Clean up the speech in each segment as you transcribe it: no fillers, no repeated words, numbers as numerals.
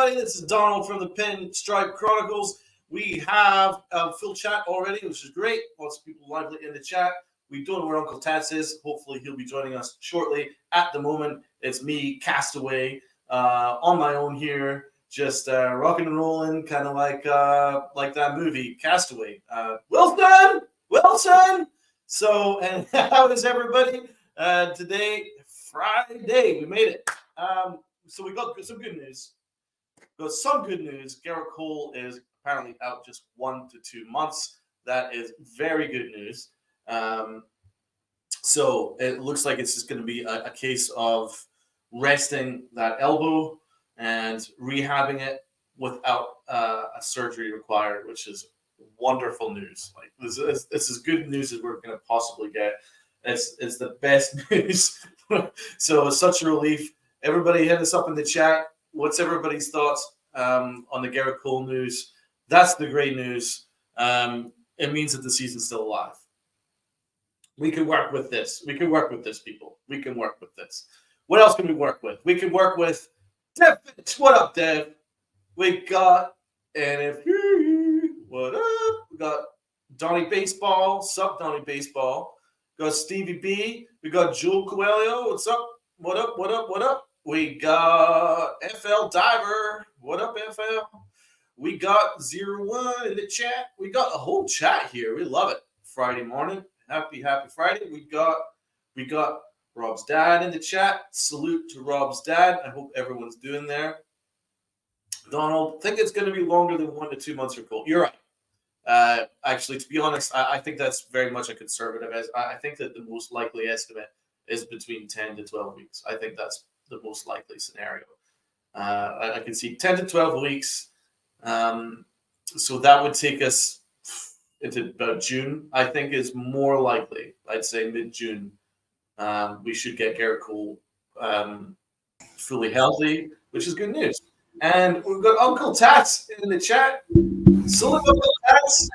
everybody. This is Donald from the Pinstripe Chronicles. We have a full chat already, which is great. Lots of people lively in the chat. We don't know where Uncle Tats is. Hopefully, he'll be joining us shortly. At the moment, it's me, Castaway, on my own here, just rocking and rolling, kind of like that movie, Castaway. Wilson. So, and how is everybody today? Friday, we made it. So we got some good news. Garrett Cole is apparently out just 1 to 2 months. That is very good news. So it looks like it's just going to be a case of resting that elbow and rehabbing it without a surgery required, which is wonderful news. Like this is as good news as we're going to possibly get. It's the best news. So it's such a relief. Everybody hit us up in the chat. What's everybody's thoughts on the Garrett Cole news? That's the great news. It means that the season's still alive. We can work with this. People. We can work with this. What else can we work with? We can work with Dev. What up, Dev? We got NFP. What up? We got Donnie Baseball. Sup, Donnie Baseball. We got Stevie B. We got Jewel Coelho. What's up? What up? We got FL Diver. What up, FL? We got 01 in the chat. We got a whole chat here. We love it. Friday morning. Happy Friday. We got Rob's dad in the chat. Salute to Rob's dad. I hope everyone's doing there. Donald, I think it's going to be longer than 1 to 2 months for Cole. You're right. Actually, to be honest, I think that's very much a conservative. I think that the most likely estimate is between 10 to 12 weeks. I think that's the most likely scenario. I can see 10 to 12 weeks. So that would take us into about June, I think is more likely. I'd say mid-June. We should get Garrett Cole fully healthy, which is good news. And we've got Uncle Tats in the chat. Salute, Uncle Tats.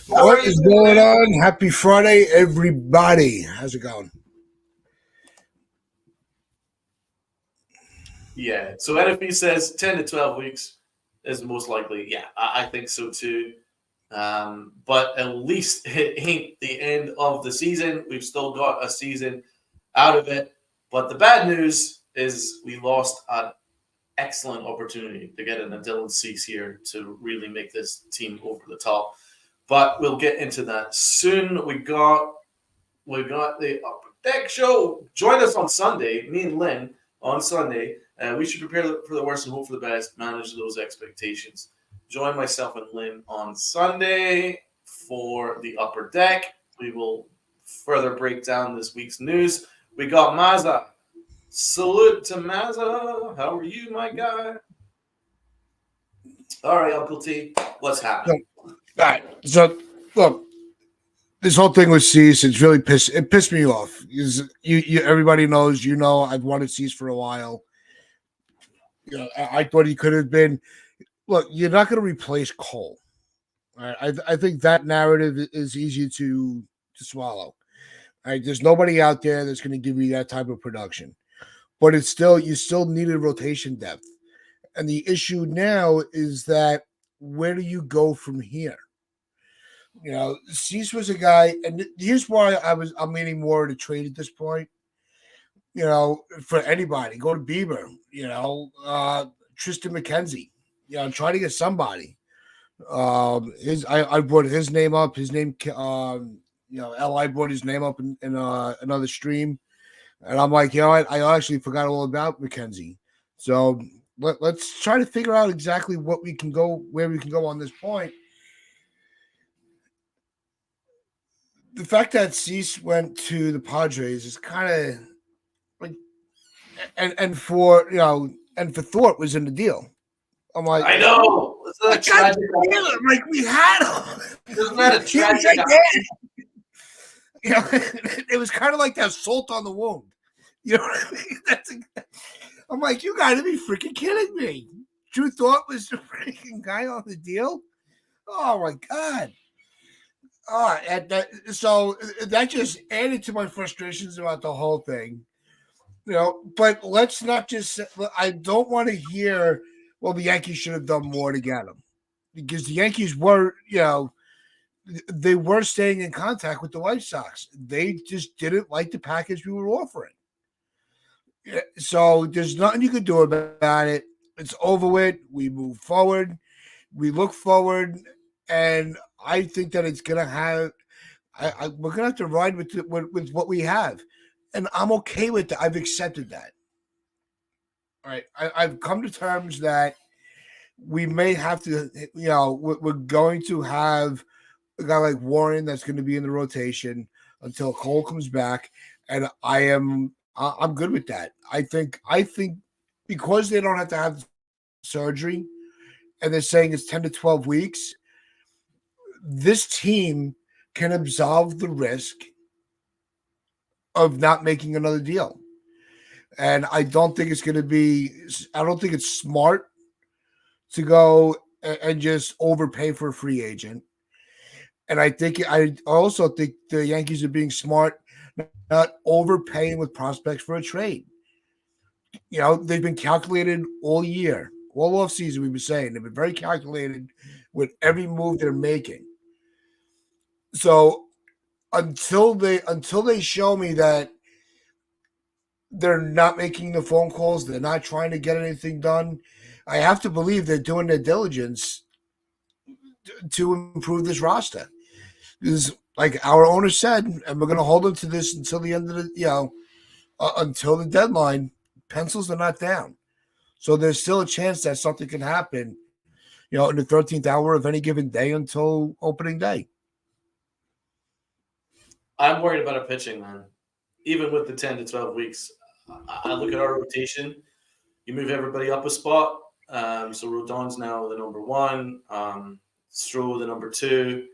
What is going on? Happy Friday, everybody. How's it going? Yeah, so NFB says 10 to 12 weeks is most likely. Yeah, I think so too. But at least it ain't the end of the season. We've still got a season out of it. But the bad news is we lost an excellent opportunity to get an Dylan Cease here to really make this team over the top. But we'll get into that soon. We got the Upper Deck show. Join us on Sunday, me and Lynn, on Sunday. We should prepare for the worst and hope for the best, manage those expectations. Join myself and Lynn on Sunday for the Upper Deck. We will further break down this week's news. We got Mazza. Salute to Mazza. How are you, my guy? All right, Uncle T, what's happening? All right. So, look, this whole thing with Cease, it's really pissed me off. Everybody knows, I've wanted Cease for a while. I thought he could have been. Look, you're not going to replace Cole. All right? I think that narrative is easy to swallow. All right? There's nobody out there that's going to give you that type of production. But you still needed rotation depth. And the issue now is that where do you go from here? Cease was a guy, and here's why I'm leaning more to trade at this point. For anybody, go to Bieber, Tristan McKenzie, try to get somebody. I brought his name up. His name, Li brought his name up in another stream, and I'm like, I actually forgot all about McKenzie. So let's try to figure out exactly where we can go on this point. The fact that Cease went to the Padres is kind of like, and for Thorpe was in the deal. I'm like, I know. It's tragic. Like we had him. Isn't that a tragic? It was kind of like that salt on the wound. You know what I mean? I'm like, you got to be freaking kidding me. Drew Thorpe was the freaking guy on the deal. Oh my god. So that just added to my frustrations about the whole thing. But let's not just. I don't want to hear well, the Yankees should have done more to get him because the Yankees were, they were staying in contact with the White Sox. They just didn't like the package we were offering. So there's nothing you can do about it. It's over with. We move forward. We look forward, and I think that it's gonna have. We're gonna have to ride with what we have, and I'm okay with that. I've accepted that. All right, I've come to terms that we may have to. We're going to have a guy like Warren that's going to be in the rotation until Cole comes back, and I'm good with that. I think because they don't have to have surgery, and they're saying it's 10 to 12 weeks. This team can absolve the risk of not making another deal. And I don't think it's going to be, I don't think it's smart to go and just overpay for a free agent. And I also think the Yankees are being smart, not overpaying with prospects for a trade. They've been calculated all year, all off season. We've been saying they've been very calculated with every move they're making. So until they show me that they're not making the phone calls, they're not trying to get anything done, I have to believe they're doing their diligence to improve this roster. Because, like our owner said, and we're going to hold them to this until the end of until the deadline. Pencils are not down, so there's still a chance that something can happen. In the 13th hour of any given day until opening day. I'm worried about our pitching, man. Even with the 10 to 12 weeks, I look at our rotation. You move everybody up a spot. So Rodon's now the number one. Stroh the number two.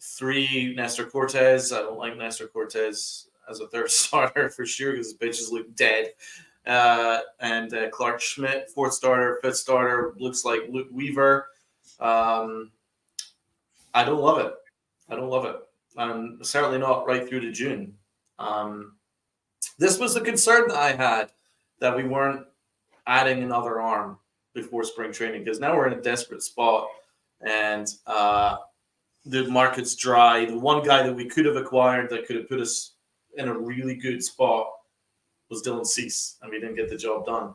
3, Nestor Cortez. I don't like Nestor Cortez as a third starter for sure because his pitches look dead. And Clark Schmidt, 4th starter. 5th starter looks like Luke Weaver. I don't love it. Certainly not right through to June. This was the concern that I had, that we weren't adding another arm before spring training, because now we're in a desperate spot and the market's dry. The one guy that we could have acquired that could have put us in a really good spot was Dylan Cease, and we didn't get the job done.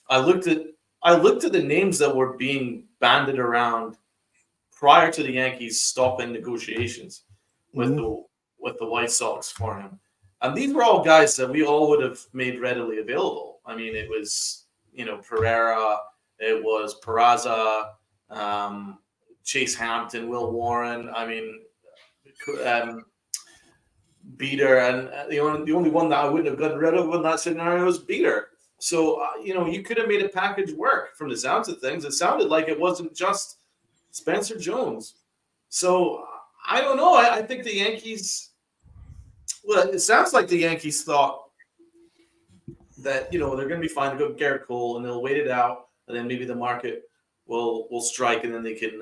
I looked at the names that were being banded around prior to the Yankees stopping negotiations with the White Sox for him. And these were all guys that we all would have made readily available. I mean, it was, Pereira, it was Peraza, Chase Hampton, Will Warren. I mean, Beater, and the only one that I wouldn't have gotten rid of in that scenario was Beater. So, you could have made a package work from the sounds of things. It sounded like it wasn't just Spencer Jones. So, I don't know. I think the Yankees, well, it sounds like the Yankees thought that, they're going to be fine to go with Garrett Cole, and they'll wait it out, and then maybe the market will strike, and then they can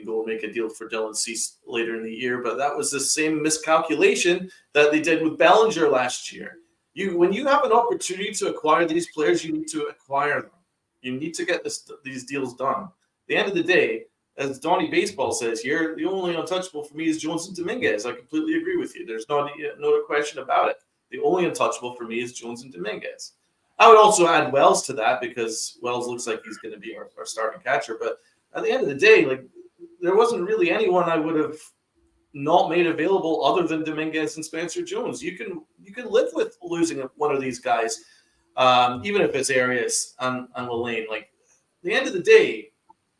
go make a deal for Dylan Cease later in the year. But that was the same miscalculation that they did with Bellinger last year. When you have an opportunity to acquire these players, you need to acquire them. You need to get these deals done. At the end of the day, as Donnie Baseball says here, the only untouchable for me is Jones and Dominguez. I completely agree with you. There's no question about it. The only untouchable for me is Jones and Dominguez. I would also add Wells to that, because Wells looks like he's going to be our starting catcher. But at the end of the day, there wasn't really anyone I would have not made available other than Dominguez and Spencer Jones. You can live with losing one of these guys, even if it's Arias and Lane. At the end of the day,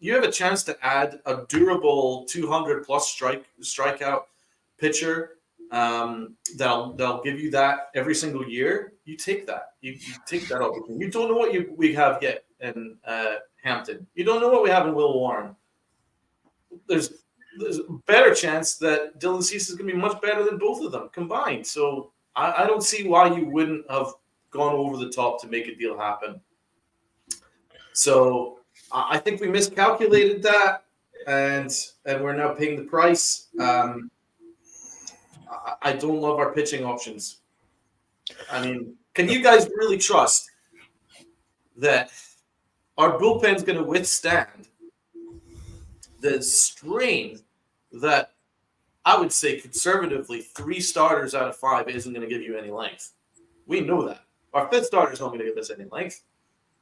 you have a chance to add a durable 200-plus strikeout pitcher that'll give you that every single year. You take that. You take that opportunity. You don't know what we have yet in Hampton. You don't know what we have in Will Warren. There's a better chance that Dylan Cease is going to be much better than both of them combined. So I don't see why you wouldn't have gone over the top to make a deal happen. So I think we miscalculated that, and we're now paying the price. I don't love our pitching options. I mean, can you guys really trust that our bullpen's going to withstand the strain that I would say conservatively 3 starters out of 5 isn't going to give you any length. We know that. Our 5th starter is not going to give us any length.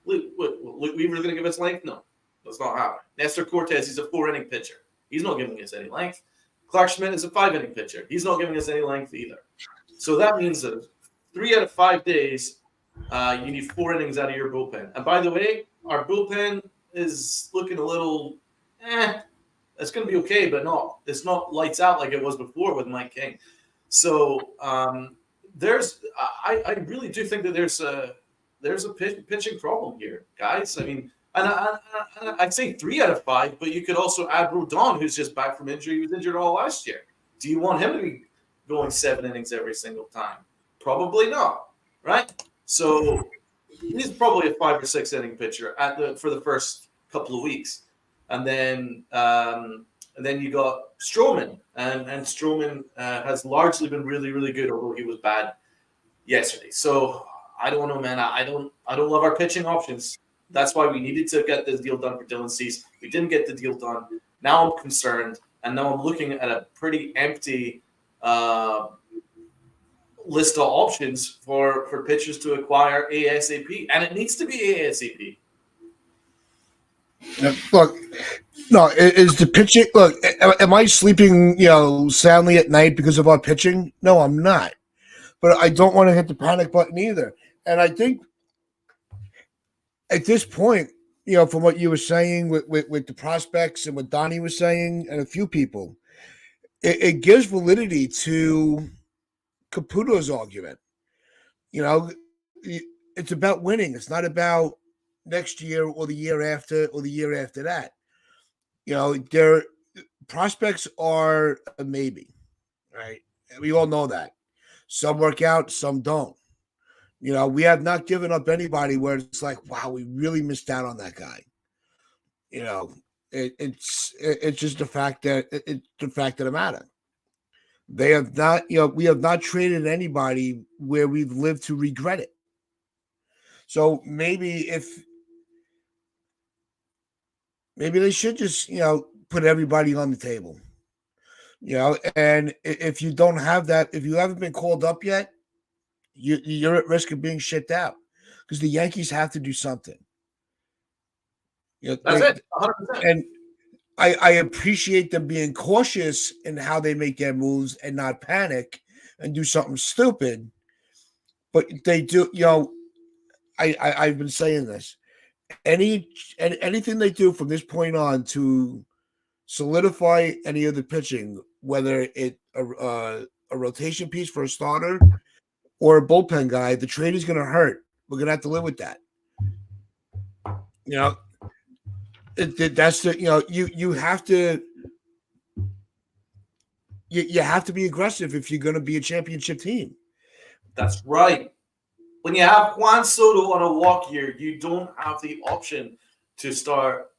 Luke Weaver's going to give us length? No, that's not happening. Nestor Cortez, he's a 4-inning pitcher. He's not giving us any length. Clark Schmidt is a 5-inning pitcher. He's not giving us any length either. So that means that 3 out of 5 days, you need 4 innings out of your bullpen. And by the way, our bullpen is looking a little, it's going to be okay, but it's not lights out like it was before with Mike King. So I really do think that there's a pitching problem here, guys. I mean, and I'd say 3 out of 5, but you could also add Rodon, who's just back from injury. He was injured all last year. Do you want him to be going 7 innings every single time? Probably not, right? So he's probably a 5 or 6 inning pitcher for the first couple of weeks, and then you got Stroman, and Stroman has largely been really, really good, although he was bad yesterday. So I don't know, man. I don't love our pitching options. That's why we needed to get this deal done for Dylan Cease. We didn't get the deal done. Now I'm concerned, and now I'm looking at a pretty empty list of options for pitchers to acquire ASAP, and it needs to be ASAP. Look, no, is the pitching? Look, am I sleeping, soundly at night because of our pitching? No, I'm not. But I don't want to hit the panic button either. And I think at this point, from what you were saying with the prospects and what Donnie was saying and a few people, it gives validity to Caputo's argument. It's about winning. It's not about next year or the year after or the year after that. Their prospects are a maybe, right? We all know that. Some work out, some don't. We have not given up anybody where it's like, wow, we really missed out on that guy. It's just the fact that it's the fact of the matter. They have not, we have not traded anybody where we've lived to regret it. So maybe they should just, put everybody on the table. And if you don't have that, if you haven't been called up yet, you're at risk of being shipped out because the Yankees have to do something. That's it, 100%. And I appreciate them being cautious in how they make their moves and not panic and do something stupid. But they do, I've been saying this. Anything they do from this point on to solidify any of the pitching, whether it a rotation piece for a starter or a bullpen guy, the trade is going to hurt. We're going to have to live with that. That's the you have to you have to be aggressive if you're going to be a championship team. That's right. When you have Juan Soto on a walk year, you don't have the option to start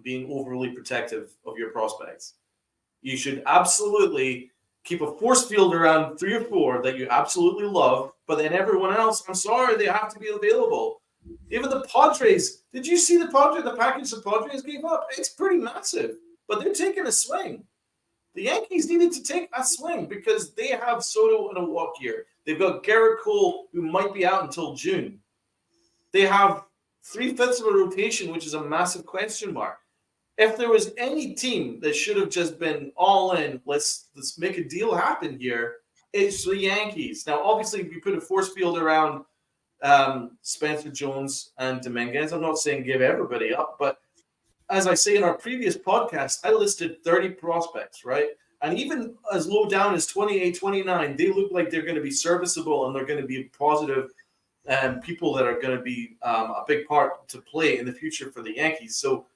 being overly protective of your prospects. You should absolutely keep a force field around 3 or 4 that you absolutely love, but then everyone else, I'm sorry, they have to be available. Even the Padres, did you see the package the Padres gave up? It's pretty massive, but they're taking a swing. The Yankees needed to take a swing because they have Soto in a walk year. They've got Garrett Cole, who might be out until June. They have 3/5 of a rotation, which is a massive question mark. If there was any team that should have just been all in, let's make a deal happen here, it's the Yankees. Now, obviously, we put a force field around Spencer Jones and Dominguez. I'm not saying give everybody up, but as I say in our previous podcast, I listed 30 prospects, right? And even as low down as 28, 29, they look like they're going to be serviceable and they're going to be positive people that are going to be a big part to play in the future for the Yankees. So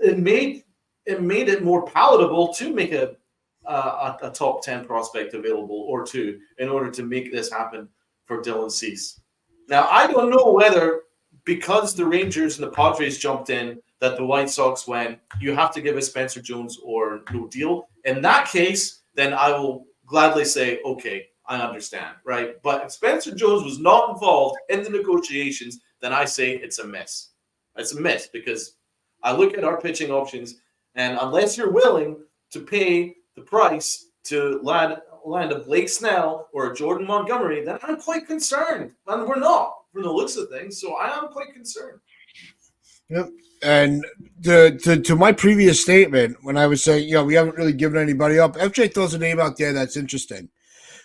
it made it more palatable to make a top 10 prospect available or two in order to make this happen for Dylan Cease. Now, I don't know whether because the Rangers and the Padres jumped in that the White Sox went, you have to give us Spencer Jones or no deal. In that case, then I will gladly say, okay, I understand, right? But if Spencer Jones was not involved in the negotiations, then I say it's a miss. It's a miss because I look at our pitching options, and unless you're willing to pay the price to land a Blake Snell or a Jordan Montgomery, then I'm quite concerned. And we're not from the looks of things, so I am quite concerned. Yep. And to my previous statement, when I was saying, we haven't really given anybody up, FJ throws a name out there that's interesting,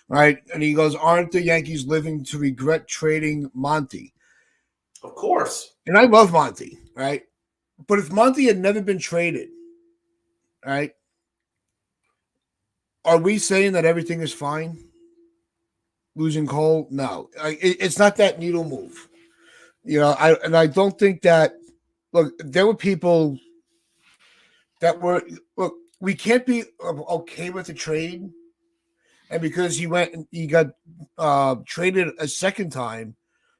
right? And he goes, aren't the Yankees living to regret trading Monty? Of course. And I love Monty, right? But if Monty had never been traded, right, are we saying that everything is fine? Losing Cole? No. It's not that needle move. I don't think that. Look, there were people that were. Look, we can't be okay with the trade, and because he got traded a second time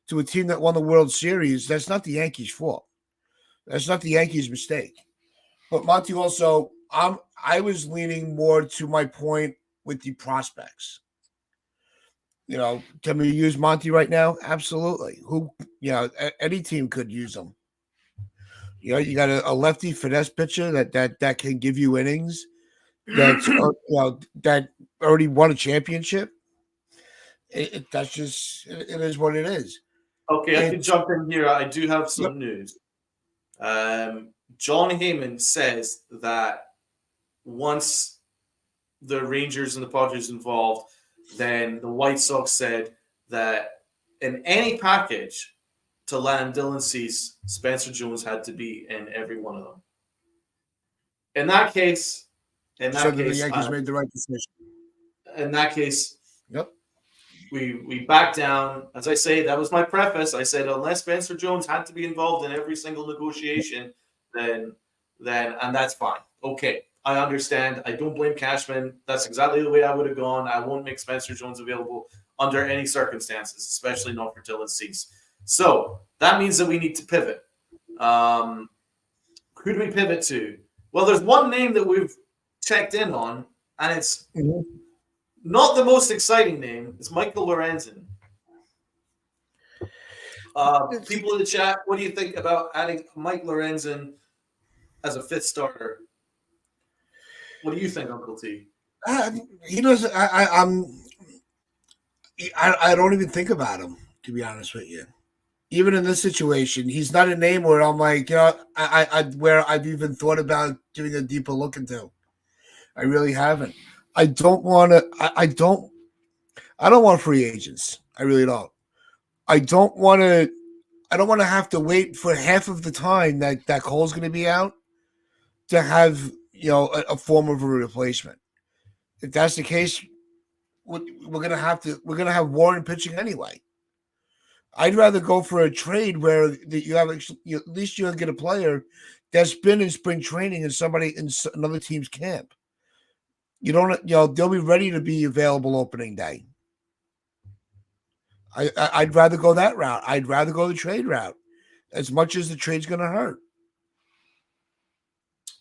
to a team that won the World Series, that's not the Yankees' fault. That's not the Yankees' mistake. But Monty also, I was leaning more to my point with the prospects. Can we use Monty right now? Absolutely. Any team could use him. You got a lefty finesse pitcher that can give you innings. That already won a championship. That's just it is what it is. Okay, I can jump in here. I do have some news. John Heyman says that once the Rangers and the Padres involved, then the White Sox said that in any package to land Dylan Cease, Spencer Jones had to be in every one of them. In that case, the Yankees made the right decision. In that case, yep. We backed down. As I say, that was my preface. I said unless Spencer Jones had to be involved in every single negotiation, then and that's fine. Okay, I understand. I don't blame Cashman. That's exactly the way I would have gone. I won't make Spencer Jones available under any circumstances, especially not for Dylan Cease. So that means that we need to pivot. Who do we pivot to? Well, there's one name that we've checked in on, and it's not the most exciting name. It's Michael Lorenzen. People in the chat, what do you think about adding Mike Lorenzen as a fifth starter? What do you think, Uncle T? He doesn't. I don't even think about him, to be honest with you. Even in this situation, he's not a name where I'm like, where I've even thought about doing a deeper look into. I really haven't. I don't want to. I don't want free agents. I really don't. I don't want to have to wait for half of the time that Cole's going to be out to have a form of a replacement. If that's the case, we're gonna have Warren pitching anyway. I'd rather go for a trade where you have at least you'll get a player that's been in spring training and somebody in another team's camp. They'll be ready to be available opening day. I'd rather go that route. I'd rather go the trade route, as much as the trade's going to hurt.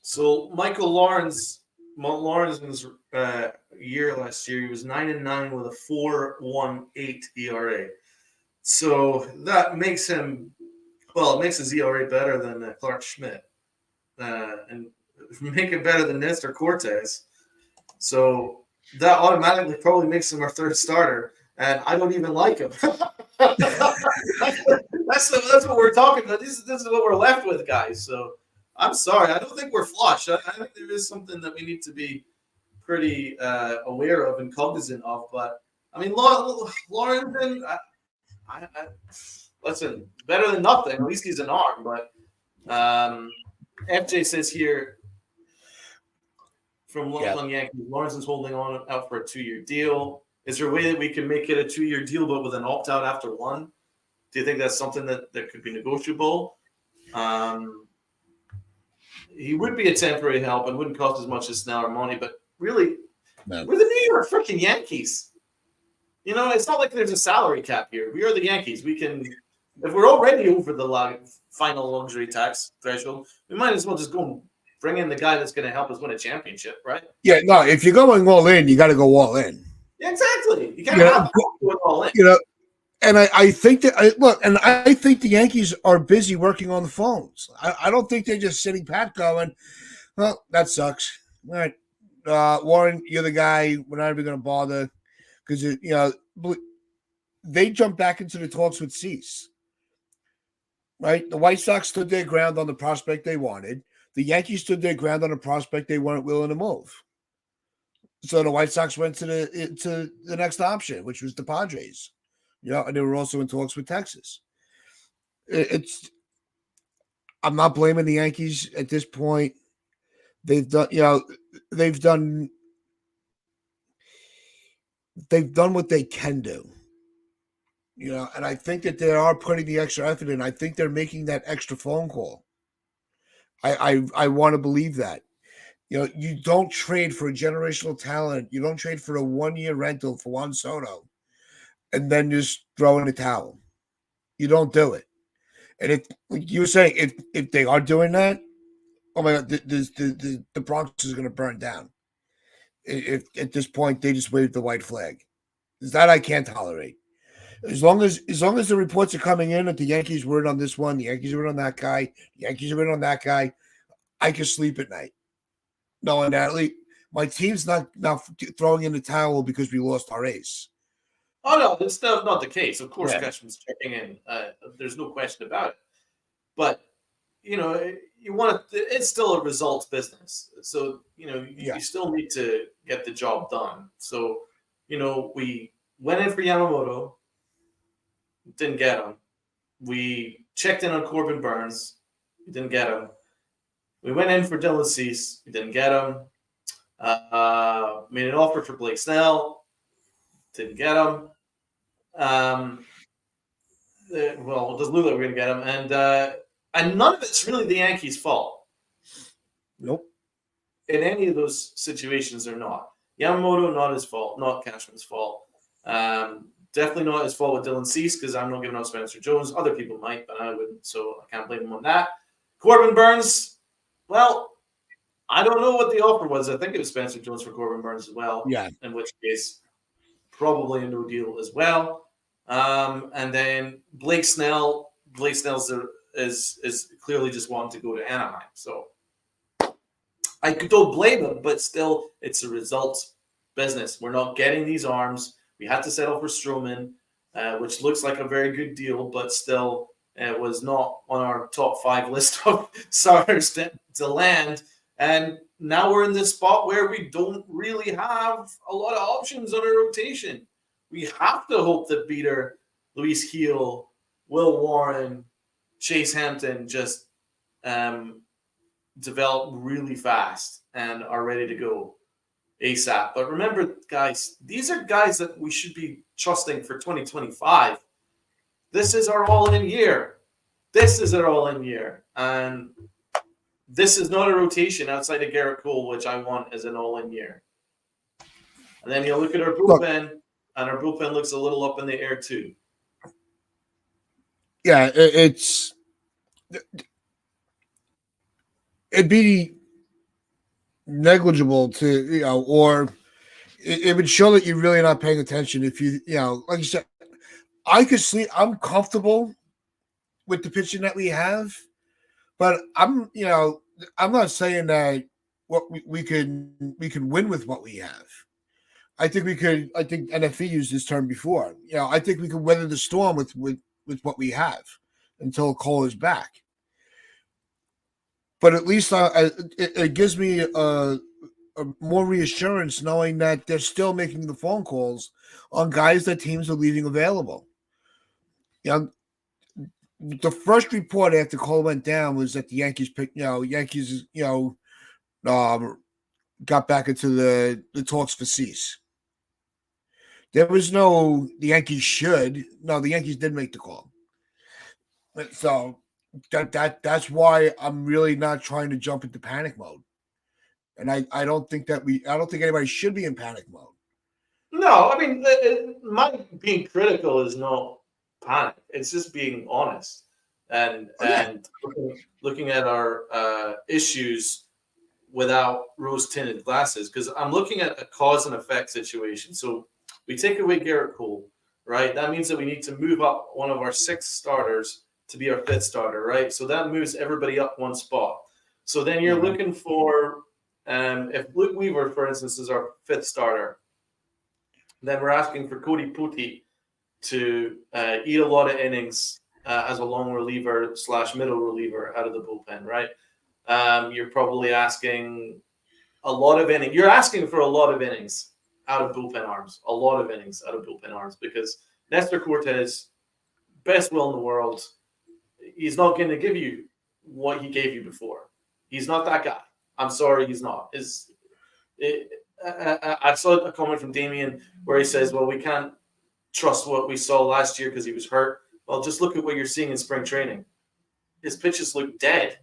So Michael Lawrence's year last year, he was 9-9 with a 4.18 ERA. So that makes him, it makes his ERA better than Clark Schmidt, and make it better than Nestor Cortez. So that automatically probably makes him our third starter, and I don't even like him. That's what we're talking about. This is what we're left with, guys. So I'm sorry. I don't think we're flush. I think there is something that we need to be pretty aware of and cognizant of. But I mean, Lawrence, listen, better than nothing. At least he's an arm. But FJ says here from Locked On Yankees, Lawrence is holding on out for a 2-year deal. Is there a way that we can make it a 2-year deal, but with an opt-out after one? Do you think that's something that could be negotiable? He would be a temporary help and wouldn't cost as much as Snell or Monty, but really, we're the New York freaking Yankees. It's not like there's a salary cap here. We are the Yankees. We can, if we're already over the final luxury tax threshold, we might as well just go and bring in the guy that's going to help us win a championship, right? Yeah, no, if you're going all in, you got to go all in. Yeah, exactly. You can't go all in. And I think that I think the Yankees are busy working on the phones. I don't think they're just sitting pat going, well, that sucks. All right, Warren, you're the guy. We're not even going to bother because they jumped back into the talks with Cease. Right, the White Sox stood their ground on the prospect they wanted. The Yankees stood their ground on a prospect they weren't willing to move. So the White Sox went to the next option, which was the Padres. And they were also in talks with Texas. It's I'm not blaming the Yankees at this point. They've done, they've done they've done what they can do. And I think that they are putting the extra effort in. I think they're making that extra phone call. I want to believe that. You don't trade for a generational talent. You don't trade for a 1-year rental for Juan Soto and then just throw in the towel. You don't do it. And if like you were saying, if they are doing that, oh my God, the Bronx is going to burn down. If at this point they just waved the white flag, that I can't tolerate. As long as the reports are coming in that the Yankees were in on this one, the Yankees were in on that guy, the Yankees are in on that guy, I can sleep at night knowing that my team's not throwing in the towel because we lost our ace. Oh no, that's not the case. Of course, Yeah. Cashman's checking in. There's no question about it. But you want to. It's still a results business. So you still need to get the job done. So we went in for Yamamoto, didn't get him. We checked in on Corbin Burns, didn't get him. We went in for Dylan Cease, we didn't get him. Made an offer for Blake Snell, didn't get him. Well, it doesn't look like we're going to get him. And none of it's really the Yankees' fault. Nope. In any of those situations, they're not. Yamamoto, not his fault. Not Cashman's fault. Definitely not his fault with Dylan Cease because I'm not giving up Spencer Jones. Other people might, but I wouldn't. So I can't blame him on that. Corbin Burns, well, I don't know what the offer was. I think it was Spencer Jones for Corbin Burns as well. Yeah. In which case, probably a no deal as well. And then Blake Snell is clearly just wanting to go to Anaheim. So I don't blame him, but still, it's a results business. We're not getting these arms. We had to settle for Stroman, which looks like a very good deal, but still was not on our top 5 list of starters to land. And now we're in this spot where we don't really have a lot of options on our rotation. We have to hope that Beater, Luis Heel, Will Warren, Chase Hampton just develop really fast and are ready to go ASAP. But remember, guys, these are guys that we should be trusting for 2025. This is our all-in year. And this is not a rotation outside of Garrett Cole, which I want as an all-in year. And then you look at our bullpen, and our bullpen looks a little up in the air too. Yeah, it'd be negligible to or it would show that you're really not paying attention if like you said. I could sleep. I'm comfortable with the pitching that we have, but I'm not saying that what we can win with what we have. I think we could. I think NFE used this term before. I think we could weather the storm with what we have until Cole is back. But at least it gives me a more reassurance knowing that they're still making the phone calls on guys that teams are leaving available. The first report after Cole went down was that the Yankees got back into the talks for Cease. There was no the Yankees should. No, the Yankees did make the call. So that's why I'm really not trying to jump into panic mode. And I don't think anybody should be in panic mode. No, I mean, my being critical is no panic. It's just being honest and looking at our issues without rose-tinted glasses. Because I'm looking at a cause and effect situation. So we take away Garrett Cole. right? That means that we need to move up one of our 6 starters to be our 5th starter, right? So that moves everybody up one spot. So then you're looking for, if Luke Weaver, for instance, is our 5th starter, then we're asking for Cody Putty to eat a lot of innings as a long reliever / middle reliever out of the bullpen, right? You're probably asking a lot of innings. You're asking for a lot of innings out of bullpen arms, a lot of innings out of bullpen arms, because Nestor Cortez, best will in the world, he's not going to give you what he gave you before. He's not that guy. I'm sorry, he's not. I saw a comment from Damien where he says, well, we can't trust what we saw last year because he was hurt. Well, just look at what you're seeing in spring training. His pitches look dead.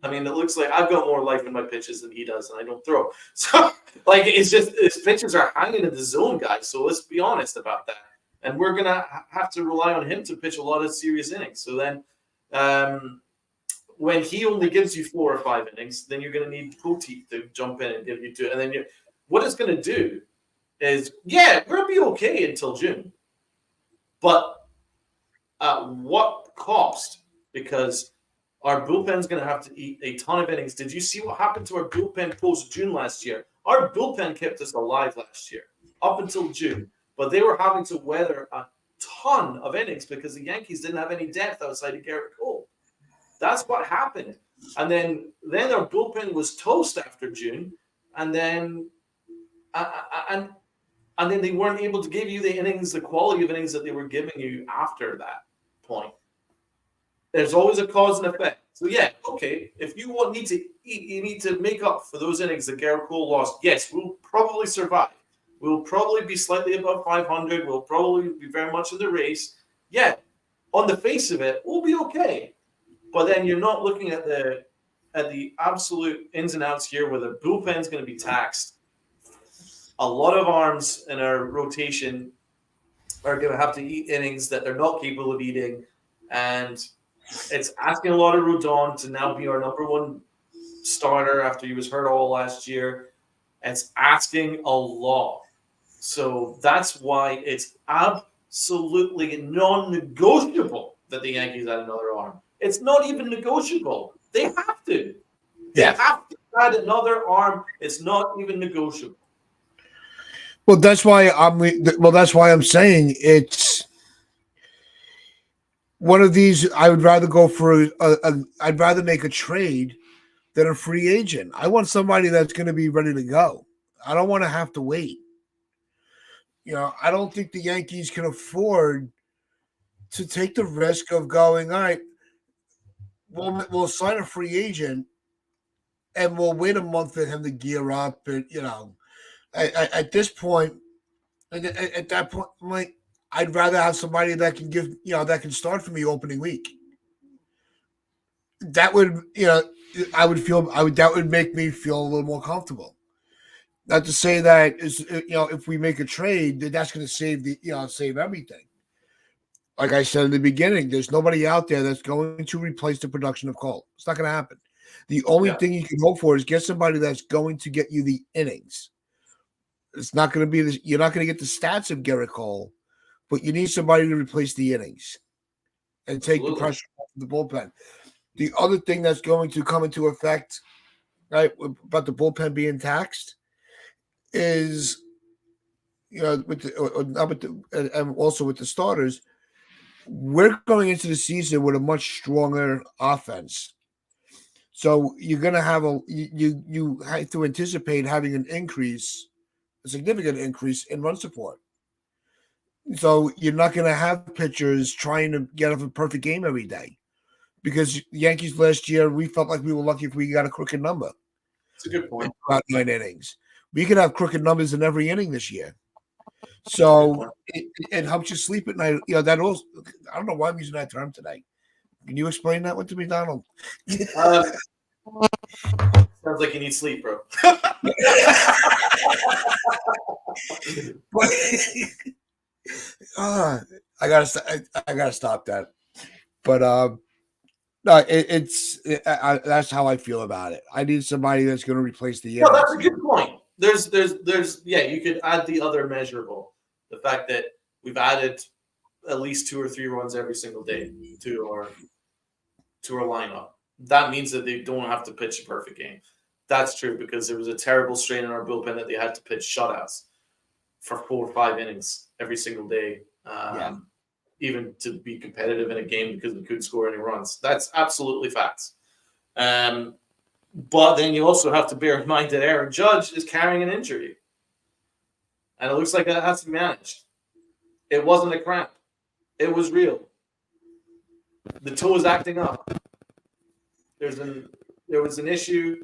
I mean, it looks like I've got more life in my pitches than he does, and I don't throw. So, like, it's just his pitches are hanging in the zone, guys. So let's be honest about that. And we're going to have to rely on him to pitch a lot of serious innings. So then when he only gives you 4 or 5 innings, then you're going to need Poti to jump in and give you 2. And then what it's going to do is, we're going to be okay until June. But at what cost? Because our bullpen's going to have to eat a ton of innings. Did you see what happened to our bullpen post-June last year? Our bullpen kept us alive last year, up until June. But they were having to weather a ton of innings because the Yankees didn't have any depth outside of Garrett Cole. That's what happened. And then our bullpen was toast after June. And then they weren't able to give you the innings, the quality of innings that they were giving you after that point. There's always a cause and effect. So if you need to eat, you need to make up for those innings that Garrett Cole lost. Yes, we'll probably survive. We'll probably be slightly above 500. We'll probably be very much in the race. Yeah, on the face of it, we'll be okay. But then you're not looking at the absolute ins and outs here, where the bullpen's going to be taxed. A lot of arms in our rotation are going to have to eat innings that they're not capable of eating, and it's asking a lot of Rodon to now be our number 1 starter after he was hurt all last year. It's asking a lot. So that's why it's absolutely non-negotiable that the Yankees add another arm. It's not even negotiable. They have to. They have to add another arm. It's not even negotiable. Well, that's why I'm saying it's one of these. I would rather go for I'd rather make a trade than a free agent. I want somebody that's going to be ready to go. I don't want to have to wait. I don't think the Yankees can afford to take the risk of going, all right, we'll sign a free agent and we'll wait a month for him to gear up. And, at this point, at that point, I'd rather have somebody that can that can start for me opening week. That would, that would make me feel a little more comfortable. Not to say that if we make a trade, that's going to save everything. Like I said in the beginning, there's nobody out there that's going to replace the production of Cole. It's not going to happen. The only thing you can hope for is get somebody that's going to get you the innings. It's not going to be you're not going to get the stats of Garrett Cole, but you need somebody to replace the innings and take the pressure off the bullpen. The other thing that's going to come into effect, right, about the bullpen being taxed, is and also with the starters, we're going into the season with a much stronger offense. So you're going to have you have to anticipate having a significant increase in run support. So you're not going to have pitchers trying to get off a perfect game every day, because the Yankees last year, we felt like we were lucky if we got a crooked number. That's a good point. About 9 innings. We could have crooked numbers in every inning this year. So it helps you sleep at night. That also, I don't know why I'm using that term today. Can you explain that one to me, Donald? Sounds like you need sleep, bro. I gotta stop that. But no, that's how I feel about it. I need somebody that's going to replace the. No, that's a good point. There's you could add the other measurable, the fact that we've added at least 2 or 3 runs every single day to our lineup. That means that they don't have to pitch a perfect game. That's true because there was a terrible strain in our bullpen that they had to pitch shutouts for 4 or 5 innings every single day, even to be competitive in a game because we couldn't score any runs. That's absolutely facts. But then you also have to bear in mind that Aaron Judge is carrying an injury. And it looks like that has to be managed. It wasn't a cramp. It was real. The toe is acting up. There was an issue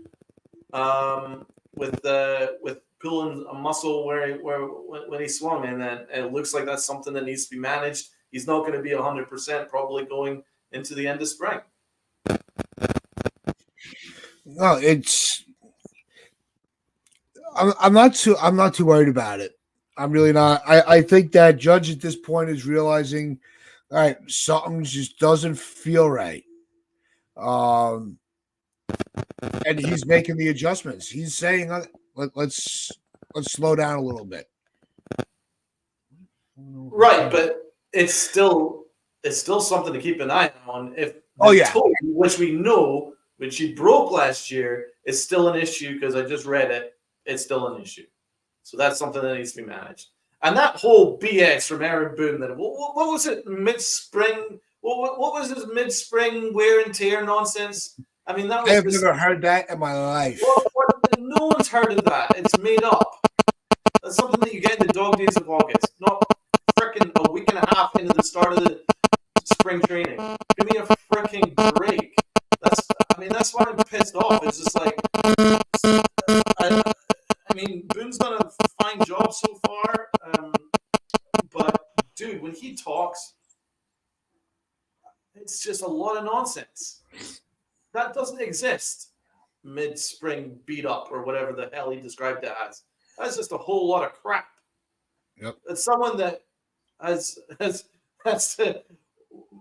with pulling a muscle when he swung, and then it looks like that's something that needs to be managed. He's not going to be 100% probably going into the end of spring. No, I'm not too worried about it. I'm really not. I think that Judge at this point is realizing, all right, something just doesn't feel right. And he's making the adjustments. He's saying, let's slow down a little bit. Right, but it's still something to keep an eye on. If toe, which we know, which he broke last year, is still an issue because I just read it. It's still an issue. So that's something that needs to be managed. And that whole BS from Aaron Boone, that what was it, mid-spring? What was this mid-spring wear and tear nonsense? I mean, that was. I have never heard that in my life. No one's heard of that. It's made up. That's something that you get in the dog days of August, not freaking a week and a half into the start of the spring training. Give me a freaking break. That's why I'm pissed off. It's just like, I mean, Boone's done a fine job so far, but dude, when he talks, it's just a lot of nonsense. That doesn't exist. Mid-spring beat up or whatever the hell he described it as. That's just a whole lot of crap. Yep. It's someone that has to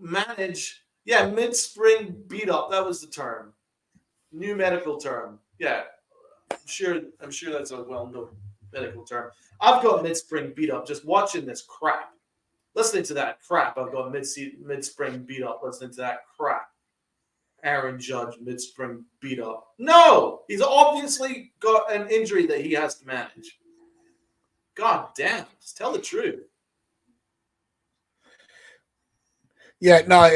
manage. Yeah, mid-spring beat up. That was the term. New medical term. Yeah, I'm sure that's a well-known medical term. I've got mid-spring beat up just watching this crap. Listening to that crap. I've got mid-spring beat up listening to that crap. Aaron Judge mid-spring beat up. No! He's obviously got an injury that he has to manage. God damn. Just tell the truth. Yeah, no,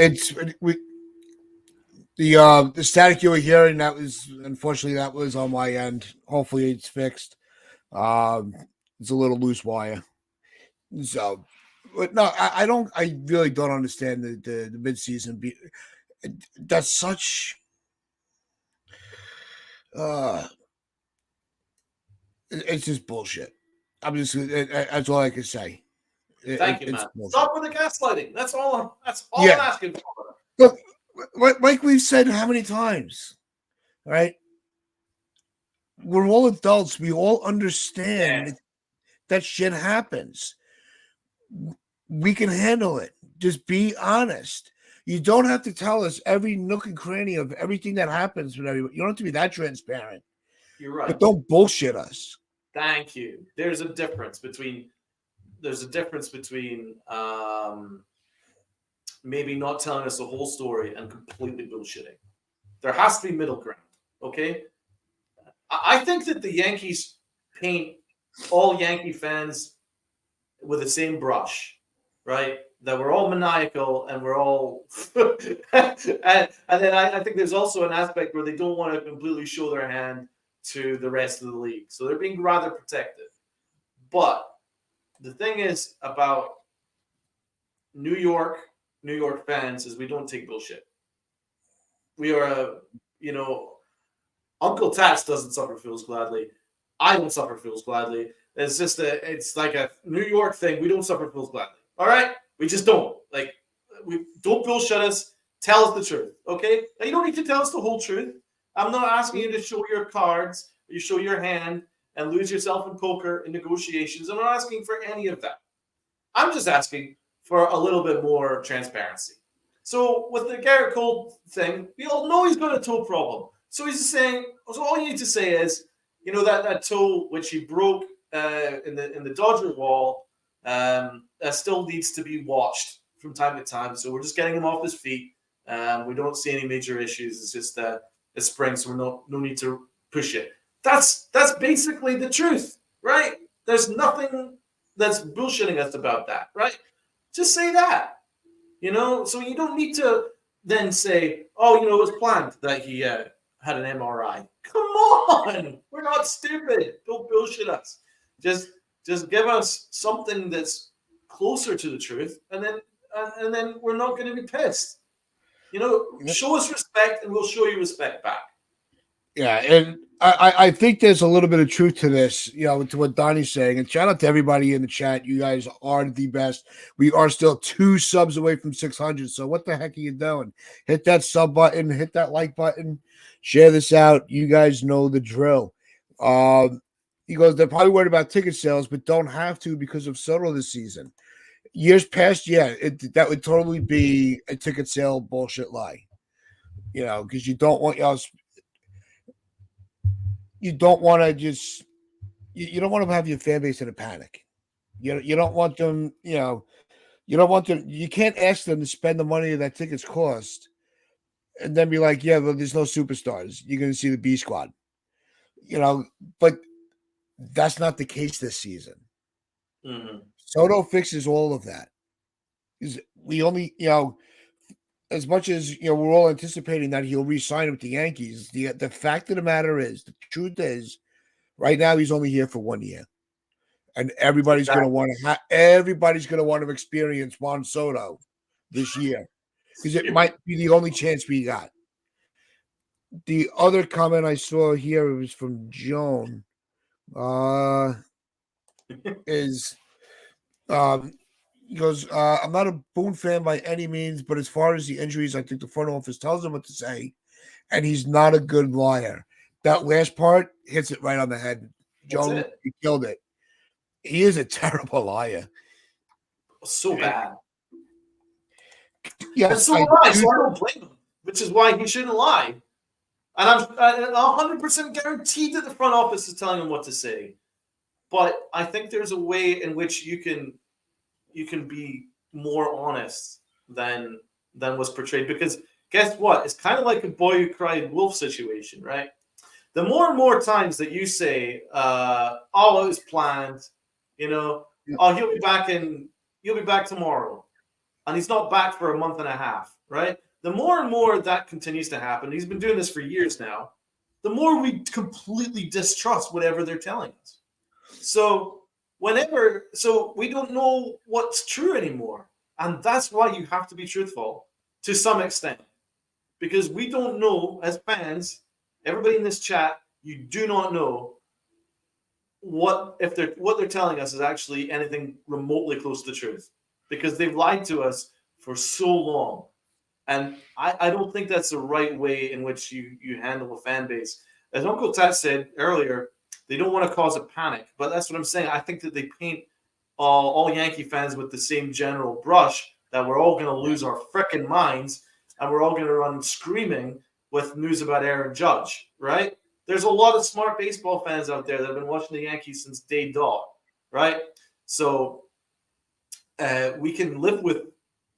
the static you were hearing, that was unfortunately that was on my end. Hopefully it's fixed. It's a little loose wire. So, but no, I really don't understand the midseason beat. That's such it's just bullshit. That's all I can say. Thank you, man. Bullshit. Stop with the gaslighting. That's all I'm asking for. Look, like we've said how many times, right? We're all adults. We all understand that shit happens. We can handle it. Just be honest. You don't have to tell us every nook and cranny of everything that happens with everybody. You don't have to be that transparent. You're right. But don't bullshit us. Thank you. There's a difference between maybe not telling us the whole story and completely bullshitting. There has to be middle ground, okay? I think that the Yankees paint all Yankee fans with the same brush, right? That we're all maniacal and we're all and then I think there's also an aspect where they don't want to completely show their hand to the rest of the league. So they're being rather protective. But the thing is about New York fans is we don't take bullshit. We are Uncle Tats doesn't suffer fools gladly. I don't suffer fools gladly. It's like a New York thing. We don't suffer fools gladly. All right? We just don't. Like, we don't bullshit us. Tell us the truth. Okay? Now, you don't need to tell us the whole truth. I'm not asking you to show your cards, you show your hand, and lose yourself in poker in negotiations. I'm not asking for any of that. I'm just asking for a little bit more transparency. So with the Garrett Cole thing, we all know he's got a toe problem. So he's saying, so all you need to say is, that toe which he broke in the Dodger wall, still needs to be watched from time to time. So we're just getting him off his feet. We don't see any major issues. It's just it's spring, so we're no need to push it. That's basically the truth, right? There's nothing that's bullshitting us about that, right? Just say that, So you don't need to then say, "Oh, it was planned that he had an MRI." Come on, we're not stupid. Don't bullshit us. Just give us something that's closer to the truth, and then we're not going to be pissed. Show us respect, and we'll show you respect back. Yeah, and I think there's a little bit of truth to this, to what Donnie's saying. And shout out to everybody in the chat. You guys are the best. We are still 2 subs away from 600. So what the heck are you doing? Hit that sub button, hit that like button, share this out. You guys know the drill. He goes, they're probably worried about ticket sales, but don't have to because of Soto this season. Years past, yeah, that would totally be a ticket sale bullshit lie. Because you don't want y'all. You don't want to just you don't want to have your fan base in a panic. You don't want them, you don't want them. You can't ask them to spend the money that tickets cost, and then be like, yeah, well, there's no superstars. You're going to see the B squad, But that's not the case this season. Mm-hmm. Soto fixes all of that. We only, as much as we're all anticipating that he'll re-sign with the Yankees. The fact of the matter is, the truth is, right now he's only here for 1 year, and everybody's going to want to experience Juan Soto this year because it might be the only chance we got. The other comment I saw here was from Joan. He goes, I'm not a Boone fan by any means, but as far as the injuries, I think the front office tells him what to say, and he's not a good liar. That last part hits it right on the head. Joan, he killed it. He is a terrible liar. So bad. Yeah, and so am I, so I don't blame him, which is why he shouldn't lie. And I'm 100% guaranteed that the front office is telling him what to say. But I think there's a way in which you can be more honest than was portrayed. Because guess what? It's kind of like a boy who cried wolf situation, right? The more and more times that you say, "Oh, it was planned," "Oh, he'll be back tomorrow," and he's not back for a month and a half, right? The more and more that continues to happen, he's been doing this for years now, the more we completely distrust whatever they're telling us. So we don't know what's true anymore. And that's why you have to be truthful to some extent. Because we don't know, as fans, everybody in this chat, you do not know what they're telling us is actually anything remotely close to the truth. Because they've lied to us for so long. And I don't think that's the right way in which you handle a fan base. As Uncle Tat said earlier, they don't want to cause a panic. But that's what I'm saying. I think that they paint all Yankee fans with the same general brush, that we're all going to lose our frickin' minds and we're all going to run screaming with news about Aaron Judge, right? There's a lot of smart baseball fans out there that have been watching the Yankees since day dot, right? So we can live with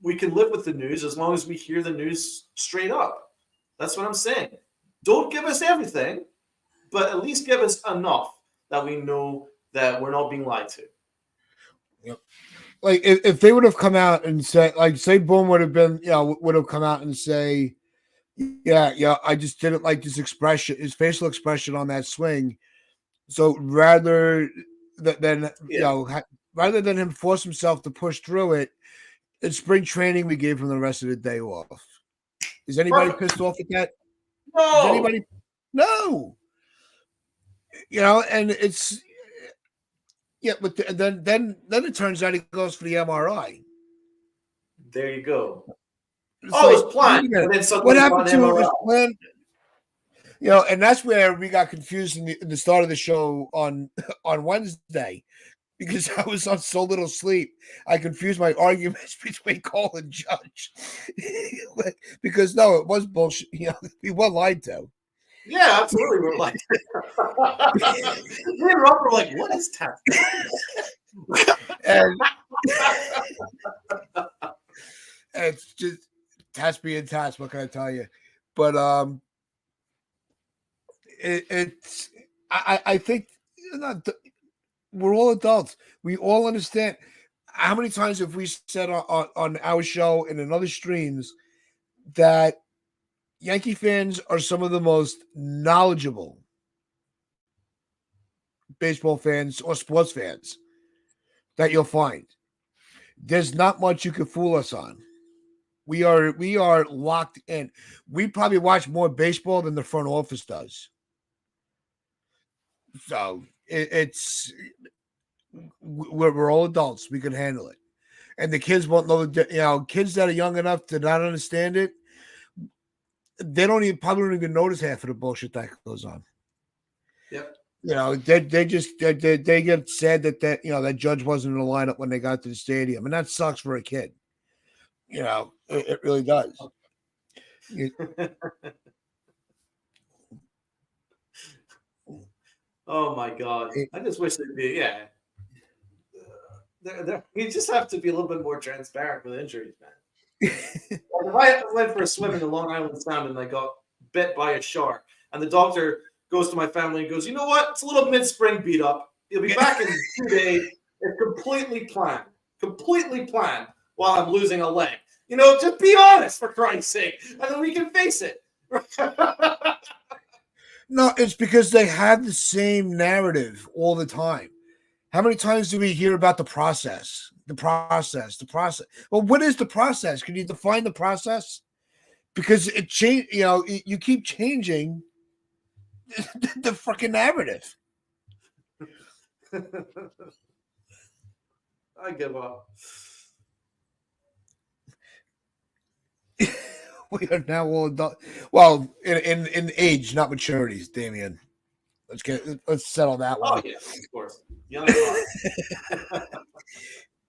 the news as long as we hear the news straight up. That's what I'm saying. Don't give us everything, but at least give us enough that we know that we're not being lied to. Yep. Like if they would have come out and said, like, say Boone would have come out and say, yeah, I just didn't like his expression, his facial expression on that swing. So rather than rather than him force himself to push through it, in spring training we gave him the rest of the day off. Is anybody pissed off at that? No. Is anybody? No. And it's but then it turns out he goes for the MRI. There you go. It's it's planned. What happened to it was planned? And that's where we got confused in the start of the show on Wednesday, because I was on so little sleep. I confused my arguments between Cole and Judge because no, it was bullshit. We were lied to. Yeah, absolutely. We're like, me and Rob were like, what is tap? And it's just Tats being Tats. What can I tell you? But it's I think not, we're all adults. We all understand. How many times have we said on our show and in other streams that Yankee fans are some of the most knowledgeable baseball fans or sports fans that you'll find? There's not much you can fool us on. We are locked in. We probably watch more baseball than the front office does. So it's we're all adults. We can handle it, and the kids won't know. Kids that are young enough to not understand it, they probably don't even notice half of the bullshit that goes on. Yep. They just they get sad that Judge wasn't in the lineup when they got to the stadium, and that sucks for a kid. It really does. Oh my God! I just wish they'd be you just have to be a little bit more transparent with injuries, man. If I went for a swim in the Long Island Sound and I got bit by a shark, and the doctor goes to my family and goes, you know what? It's a little mid-spring beat up. You'll be back in 2 days. It's completely planned while I'm losing a leg. Just be honest for Christ's sake, and then we can face it. No, it's because they have the same narrative all the time. How many times do we hear about the process? The process. Well, what is the process? Can you define the process? Because it change. You keep changing the freaking narrative. I give up. We are now all adult. Well, in age, not maturities, Damien. Let's settle that one. Oh yeah, of course. Young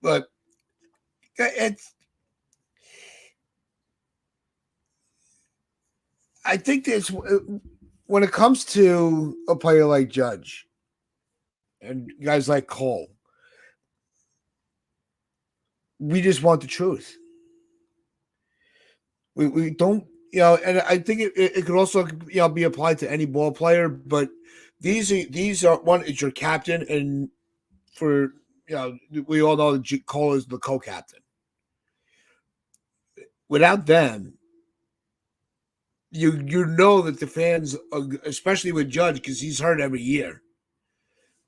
but it's. I think there's when it comes to a player like Judge and guys like Cole, we just want the truth. We don't, and I think it could also be applied to any ball player, but these are one is your captain, and for we all know that Cole is the co-captain. Without them, you know that the fans, especially with Judge, because he's hurt every year,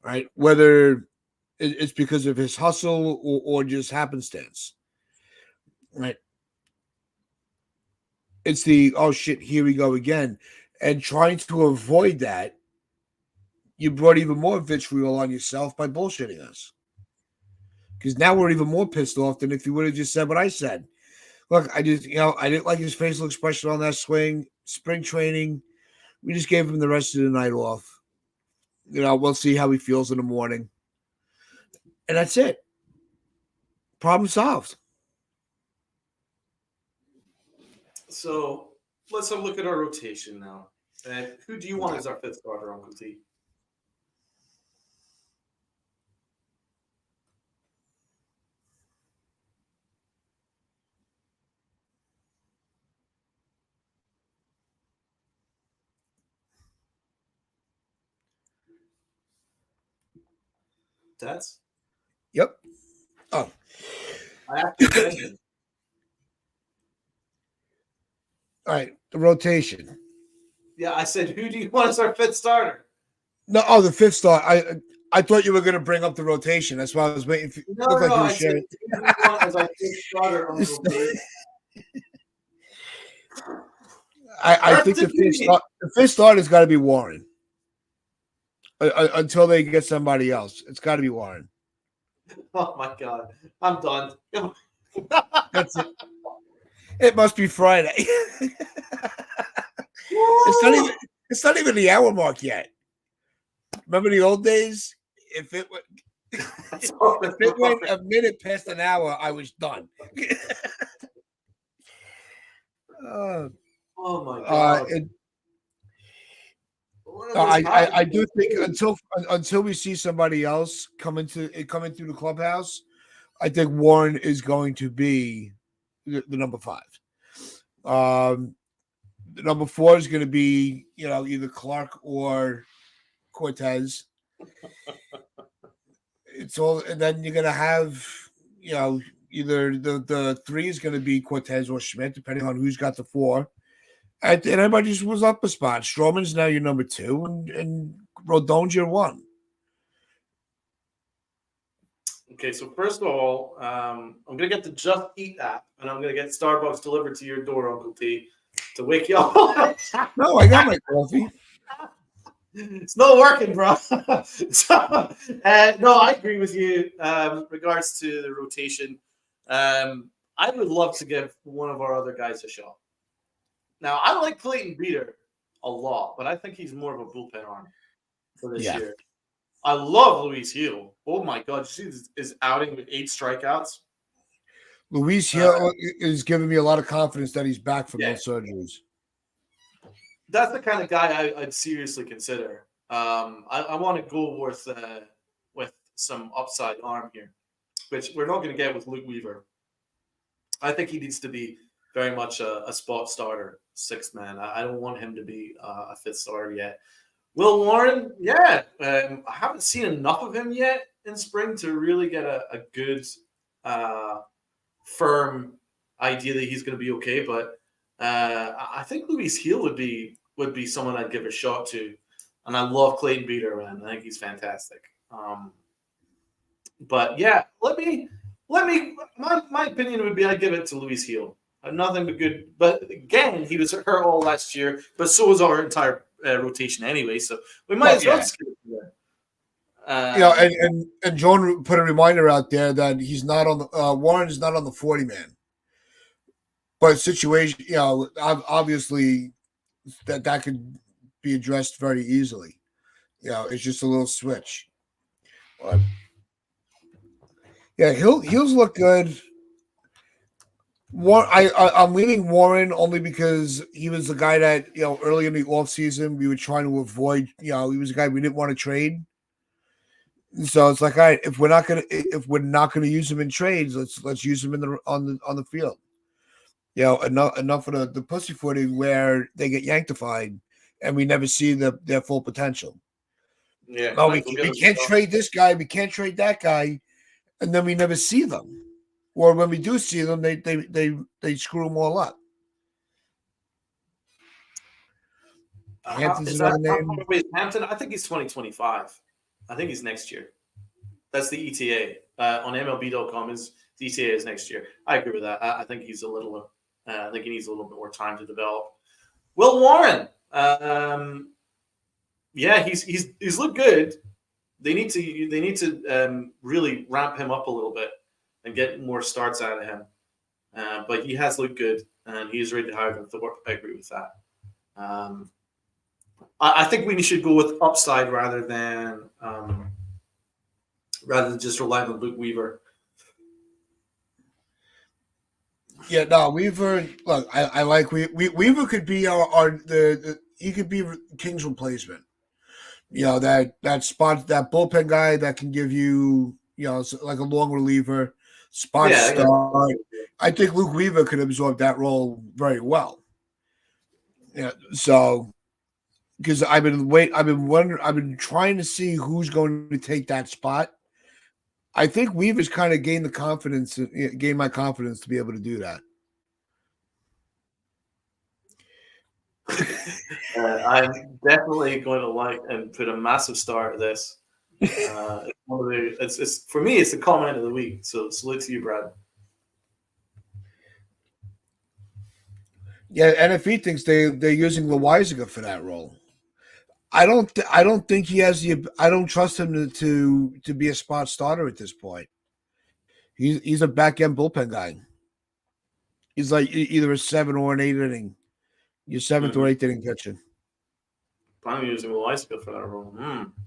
right? Whether it's because of his hustle or just happenstance, right? It's the, oh shit, here we go again. And trying to avoid that, you brought even more vitriol on yourself by bullshitting us. Because now we're even more pissed off than if you would have just said what I said. Look, I didn't like his facial expression on that swing. Spring training, we just gave him the rest of the night off. We'll see how he feels in the morning. And that's it. Problem solved. So let's have a look at our rotation now. Who do you want as our fifth starter, Uncle T? That's. Yep. Oh. I asked you a question. All right, the rotation. Yeah, I said, who do you want as our fifth starter? No, the fifth star. I thought you were going to bring up the rotation. That's why I was waiting for. No, I said, who do you want as our fifth starter on the rotation? I think the fifth starter's got to be Warren. Until they get somebody else, it's got to be Warren. Oh my God, I'm done. That's it. It must be Friday. It's not even the hour mark yet. Remember the old days? If it went a minute past an hour, I was done. Oh my God. one of those I times. do think until we see somebody else coming through the clubhouse, I think Warren is going to be the number 5. The number 4 is going to be either Clark or Cortez. It's all, and then you're going to have either the 3 is going to be Cortez or Schmidt, depending on who's got the 4. And everybody just was up a spot. Stroman's now your number 2, and Rodon's your 1. Okay, so first of all, I'm gonna get the Just Eat app, and I'm gonna get Starbucks delivered to your door, Uncle T, to wake you up. No, I got my coffee. It's not working, bro. So, no, I agree with you. Regards to the rotation, I would love to give one of our other guys a shot. Now, I like Clayton Beater a lot, but I think he's more of a bullpen arm for this year. I love Luis Hill. Oh my God, you see his outing with 8 strikeouts. Luis Hill is giving me a lot of confidence that he's back from those surgeries. That's the kind of guy I'd seriously consider. I want to go with some upside arm here, which we're not going to get with Luke Weaver. I think he needs to be very much a spot starter, 6th man. I don't want him to be a 5th starter yet. Will Warren, I haven't seen enough of him yet in spring to really get a good, firm idea that he's going to be okay. But I think Luis Hill would be someone I'd give a shot to, and I love Clayton Beater, man. I think he's fantastic. But yeah, let me. My opinion would be I'd give it to Luis Hill. Nothing but good. But again, he was hurt all last year, but so was our entire rotation anyway. So we might as well skip it there. And John put a reminder out there that he's not on the Warren is not on the 40 man. But situation, obviously that could be addressed very easily. It's just a little switch. But yeah, Hill's look good. I'm leaning Warren only because he was the guy that early in the offseason we were trying to avoid. He was a guy we didn't want to trade. So it's like, all right, if we're not gonna use him in trades, let's use him on the field. Enough of the pussyfooting where they get yanktified and we never see their full potential. Yeah, no, we can't trade this guy, we can't trade that guy, and then we never see them. Or when we do see them, they screw them all up. Hampton's another name. Hampton, I think he's 2025. I think he's next year. That's the ETA on MLB.com. The ETA is next year. I agree with that. I think he's a little. I think he needs a little bit more time to develop. Will Warren, he's looked good. They need to really ramp him up a little bit and get more starts out of him. But he has looked good, and he is rated higher than Thorpe. I agree with that. I think we should go with upside rather than just relying on Luke Weaver. Yeah, no, Weaver. Look, I like Weaver could be he could be King's replacement. That spot, that bullpen guy that can give you like a long reliever spot start. I think Luke Weaver could absorb that role very well. Yeah, so because I've been trying to see who's going to take that spot. I think Weaver's kind of gained my confidence to be able to do that. I'm definitely going to like and put a massive star at this. It's for me, it's the comment of the week. So salute to you, Brad. Yeah, and if he thinks they're using Loizaga for that role, I don't think he has I don't trust him to be a spot starter at this point. He's a back end bullpen guy. He's like either a 7 or an 8 inning. Your 7th or 8th inning pitcher. I'm using Loizaga for that role.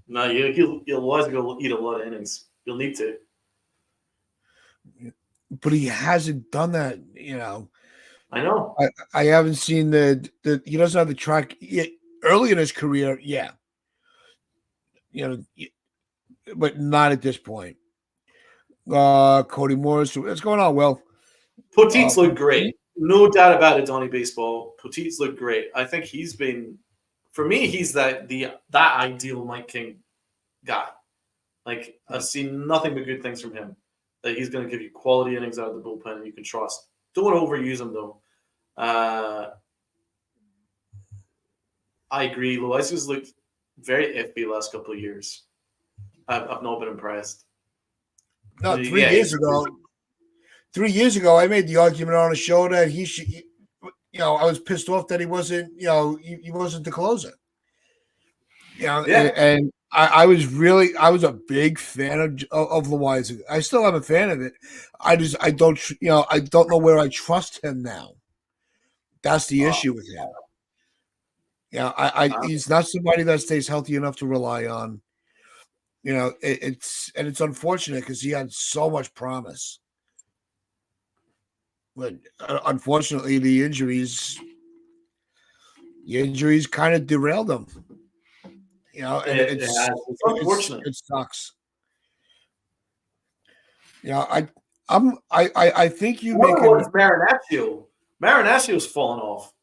No, Loizaga will eat a lot of innings. You'll need to. But he hasn't done that, I know. I haven't seen he doesn't have the track early in his career. Yeah, but not at this point. Cody Morris, what's going on, Will? Poteet's looked great. No doubt about it, Donnie Baseball. Poteet's looked great. I think he's been, for me, he's that ideal Mike King guy. Like, I've seen nothing but good things from him. That he's going to give you quality innings out of the bullpen and you can trust. Don't overuse him, though. I agree. Loiza's looked very iffy the last couple of years. I've not been impressed. No, 3 years ago. 3 years ago, I made the argument on a show that he should. I was pissed off that he wasn't. He wasn't the closer. And I was a big fan of Loiza. I still am a fan of it. I don't know where I trust him now. That's the issue with him. He's not somebody that stays healthy enough to rely on. It's unfortunate because he had so much promise. But unfortunately, the injuries kind of derailed him. And it's unfortunate. It sucks. I think you make Marinaccio. Marinaccio's fallen off.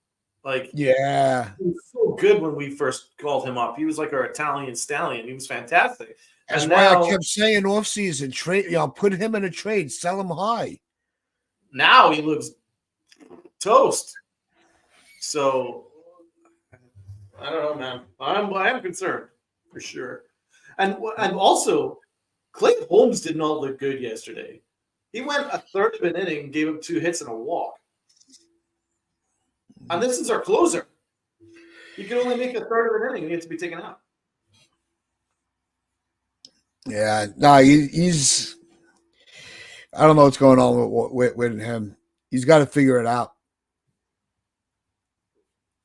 Like, yeah, he was so good when we first called him up. He was like our Italian stallion. He was fantastic. That's why I kept saying off season trade. Put him in a trade, sell him high. Now he looks toast. So I don't know, man. I am concerned for sure. And also, Clay Holmes did not look good yesterday. He went a third of an inning and gave up 2 hits and a walk. And this is our closer. He can only make a third of an inning and he has to be taken out. Yeah, no, he's. I don't know what's going on with him. He's got to figure it out.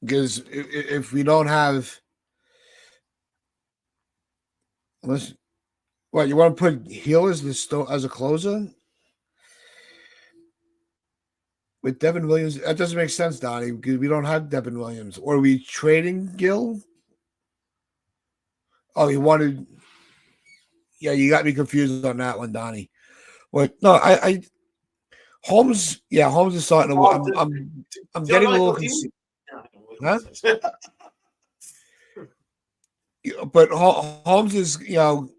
Because if we don't have, what you want to put Hill as a closer with Devin Williams? That doesn't make sense, Donnie, because we don't have Devin Williams. Or are we trading Gill? Oh, you wanted? Yeah, you got me confused on that one, Donnie. What? No, I Holmes. Yeah, Holmes is starting to. I'm getting a little confused. Huh? But Holmes is, in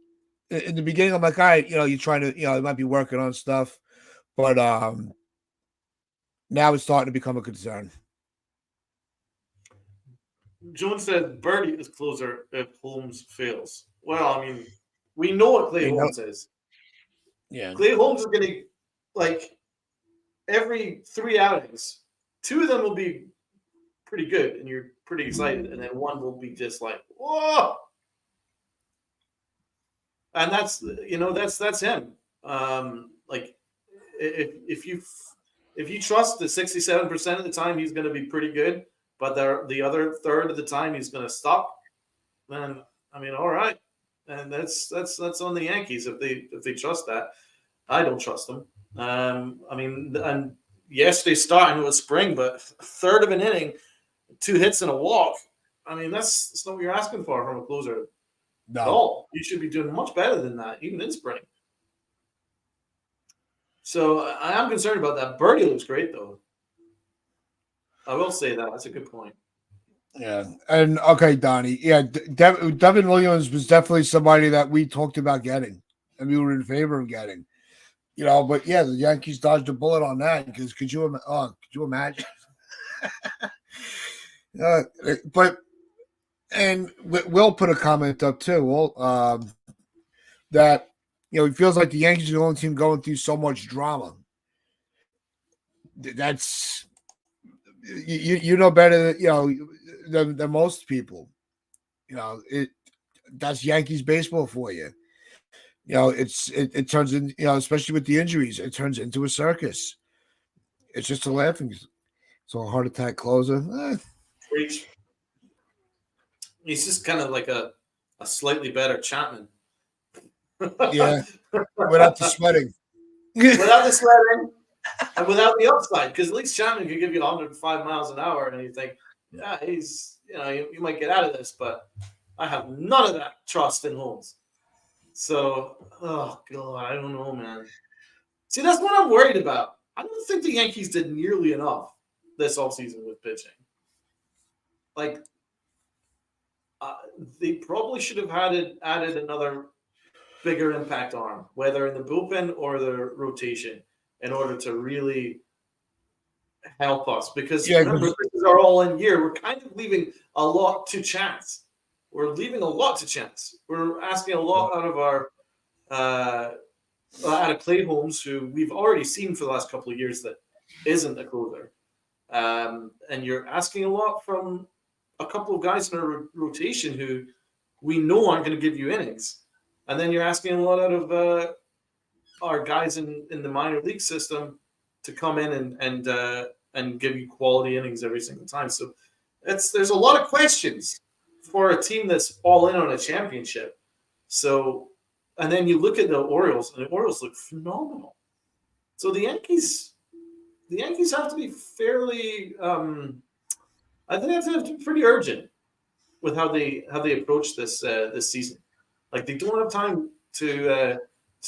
the beginning, I'm like, all right, you're trying to, you might be working on stuff, but now it's starting to become a concern. Jones said Birdie is closer if Holmes fails. Well, I mean, we know what Clay Holmes is. Yeah. Clay Holmes is going to, like, every 3 outings, 2 of them will be pretty good and you're pretty excited, and then 1 will be just like, whoa. And that's him. Like, if you trust that 67% of the time he's going to be pretty good, but the other third of the time he's going to stop, then I mean, all right. And that's on the Yankees if they trust that. I don't trust them. I mean, and yes, they started with spring, but a third of an inning, 2 hits and a walk. I mean, that's not what you're asking for from a closer. No. At all. You should be doing much better than that, even in spring. So I am concerned about that. Birdie looks great, though. I will say that. That's a good point. Yeah. And, okay, Donnie. Yeah, Devin Williams was definitely somebody that we talked about getting, and we were in favor of getting. But, yeah, the Yankees dodged a bullet on that because could you imagine? And Will put a comment up too. That it feels like the Yankees are the only team going through so much drama. That's you know better than most people. That's Yankees baseball for you. It turns in especially with the injuries, it turns into a circus. It's just a laughing. So a heart attack closer. Preach. He's just kind of like a slightly better Chapman. Yeah, without the sweating. Without the sweating and without the upside, because at least Chapman could give you 105 miles an hour, and you think, yeah, he's, you might get out of this, but I have none of that trust in Holmes. So, oh god, I don't know, man. See, that's what I'm worried about. I don't think the Yankees did nearly enough this offseason with pitching. Like, uh, they probably should have added another bigger impact arm, whether in the bullpen or the rotation, in order to really help us. Because Yeah, remember, 'cause- this is our all-in year. We're kind of leaving a lot to chance. We're leaving a lot to chance. We're asking a lot out of our uh, out of Clay Holmes, who we've already seen for the last couple of years that isn't a closer. And you're asking a lot from a couple of guys in our rotation who we know aren't going to give you innings. And then you're asking a lot out of our guys in the minor league system to come in and give you quality innings every single time. So there's a lot of questions for a team that's all in on a championship. So, and then you look at the Orioles, and the Orioles look phenomenal. So the Yankees have to be fairly. I think they have to be pretty urgent with how they approach this season. Like they don't have time to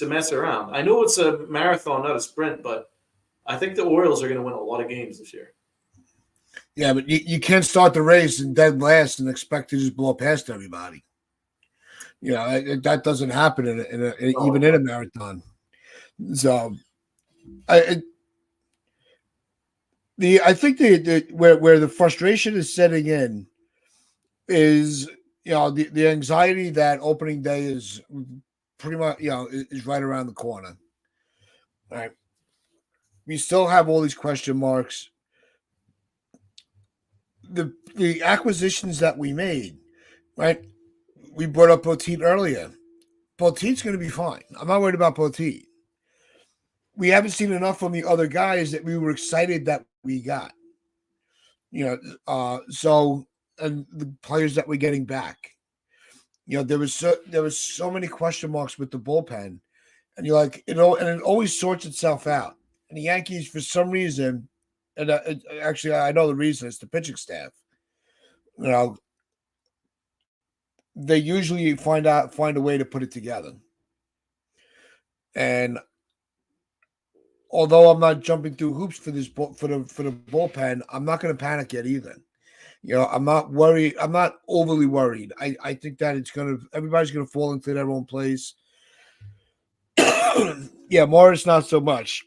mess around. I know it's a marathon, not a sprint, but I think the Orioles are going to win a lot of games this year. yeah, but you can't start the race and dead last and expect to just blow past everybody. You know, that doesn't happen even in a marathon. So, I I think where the frustration is setting in is, you know, the anxiety that opening day is pretty much, you know, is right around the corner. All right, we still have all these question marks. The acquisitions that we made, right? We brought up Poteet earlier. Poteet's going to be fine. I'm not worried about Poteet. We haven't seen enough from the other guys that we were excited that we got. You know, so and the players that we're getting back. You know, there was so many question marks with the bullpen, and you're like, and it always sorts itself out. And the Yankees, for some reason, and actually, I know the reason. It's the pitching staff. You know, they usually find a way to put it together. And although I'm not jumping through hoops for the bullpen, I'm not going to panic yet either. You know, I'm not worried. I'm not overly worried. I think that everybody's gonna fall into their own place. Yeah, Morris not so much.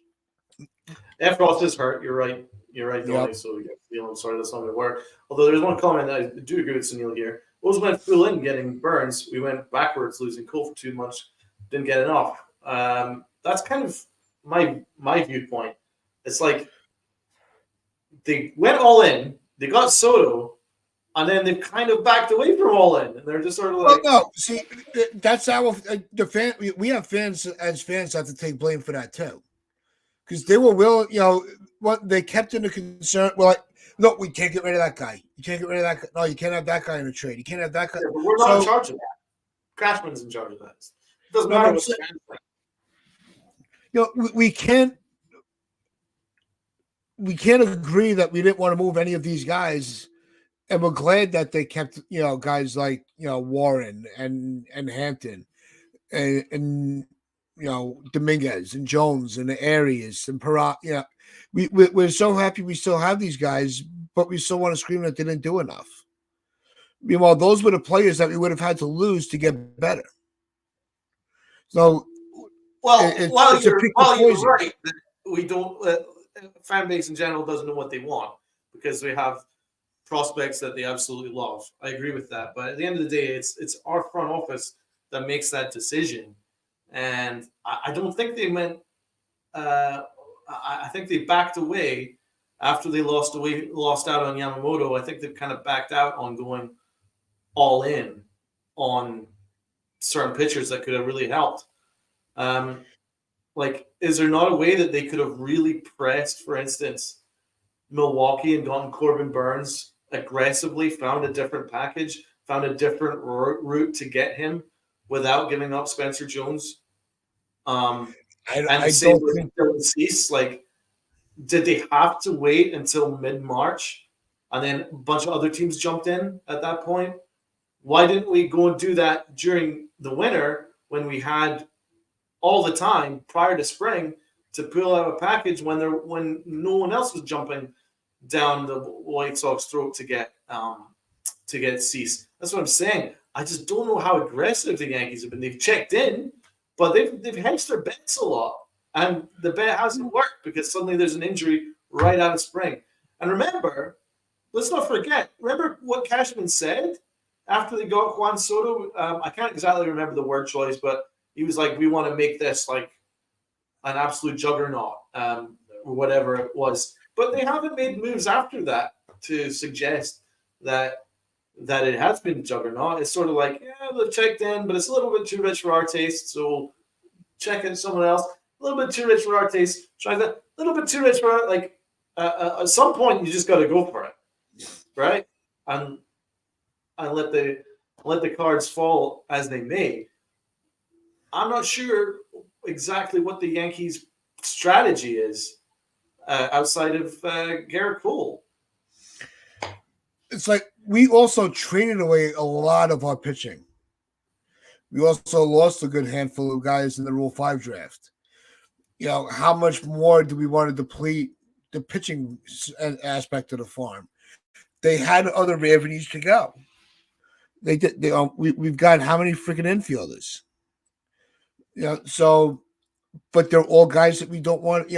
And Frost is hurt. You're right. You're right, Donnie. Yep. So we get feeling sorry that's not going to work. Although there's one comment I do agree with Sunil here. Wolves went full in getting Burns. We went backwards, losing Cole for too much. Didn't get enough. That's kind of my viewpoint. It's like they went all in. They got Soto, and then they've kind of backed away from all in, and they're just sort of like, Well, no, see, that's our the fan. We have fans as fans have to take blame for that too, because they were willing. You know, what they kept in the concern. Well, like, no, we can't get rid of that guy. You can't get rid of that guy. No, you can't have that guy in a trade. You can't have that guy. yeah, but we're not in charge of that. Cashman's in charge of that. It doesn't matter what the fans think. You know, we can't agree that we didn't want to move any of these guys, and we're glad that they kept, you know, guys like, you know, Warren and Hampton and you know, Dominguez and Jones and the Arias and Perot. You know, we're so happy we still have these guys, but we still want to scream that they didn't do enough. Meanwhile, those were the players that we would have had to lose to get better. So, Well, it's a pick of you're poison. right. We don't. Fan base in general doesn't know what they want because we have prospects that they absolutely love. I agree with that. But at the end of the day, it's our front office that makes that decision, and I don't think they meant. I think they backed away after they lost out on Yamamoto. I think they've kind of backed out on going all in on certain pitchers that could have really helped. Like, is there not a way that they could have really pressed, for instance, Milwaukee and gotten Corbin Burns aggressively, found a different package, found a different route to get him without giving up Spencer Jones? And I the same don't with think. Dylan Cease. Like, did they have to wait until mid-March and then a bunch of other teams jumped in at that point? Why didn't we go and do that during the winter when we had all the time prior to spring to pull out a package when no one else was jumping down the White Sox throat to get Cease. That's what I'm saying. I just don't know how aggressive the Yankees have been. They've checked in, but they've hedged their bets a lot, and the bet hasn't worked because suddenly there's an injury right out of spring. And remember, let's not forget. Remember what Cashman said after they got Juan Soto. I can't exactly remember the word choice, but he was like, "We want to make this like an absolute juggernaut," or whatever it was. But they haven't made moves after that to suggest that it has been a juggernaut. It's sort of like, yeah, they've checked in, but it's a little bit too rich for our taste, so check in someone else. A little bit too rich for our taste. Try that. A little bit too rich for our, like. At some point, you just got to go for it, right? And let the cards fall as they may. I'm not sure exactly what the Yankees' strategy is outside of Garrett Cole. It's like we also traded away a lot of our pitching. We also lost a good handful of guys in the Rule 5 draft. How much more do we want to deplete the pitching aspect of the farm? They had other avenues to go. They did. We've got how many freaking infielders? So, but they're all guys that we don't want.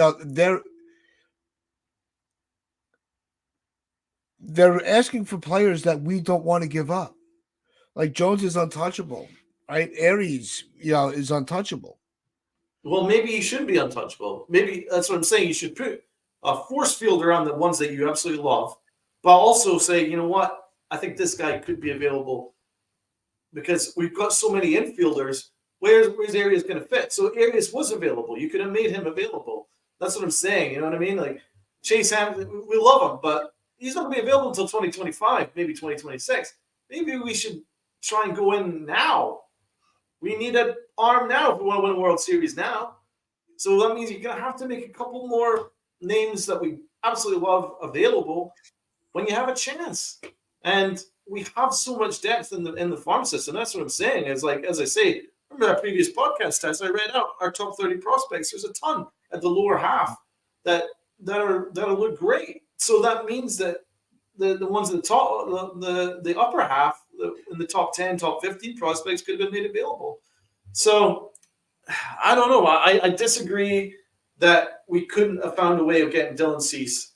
They're asking for players that we don't want to give up. Like Jones is untouchable, right? Aries, is untouchable. Well, maybe he should be untouchable. Maybe that's what I'm saying. You should put a force field around the ones that you absolutely love, but also say, you know what? I think this guy could be available because we've got so many infielders. Where's Arias going to fit? So Arias was available. You could have made him available. That's what I'm saying. You know what I mean? Like Chase Hamilton, we love him, but he's not going to be available until 2025, maybe 2026. Maybe we should try and go in now. We need an arm now if we want to win a World Series now. So that means you're going to have to make a couple more names that we absolutely love available when you have a chance. And we have so much depth in the farm system. That's what I'm saying. Is like, as I say, remember our previous podcast test, I read out our top 30 prospects. There's a ton at the lower half that'll look great. So that means that the ones at the top, the upper half, in the top 10, top 15 prospects could have been made available. So I don't know. I disagree that we couldn't have found a way of getting Dylan Cease.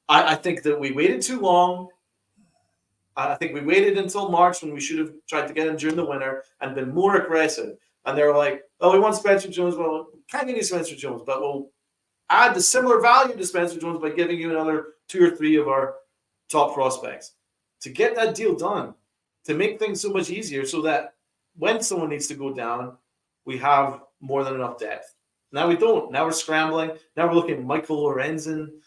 I think that we waited too long. I think we waited until March when we should have tried to get him during the winter and been more aggressive. And they were like, "Oh, we want Spencer Jones. Well, we can't give you Spencer Jones, but we'll add the similar value to Spencer Jones by giving you another 2 or 3 of our top prospects." To get that deal done, to make things so much easier so that when someone needs to go down, we have more than enough depth. Now we don't. Now we're scrambling. Now we're looking at Michael Lorenzen.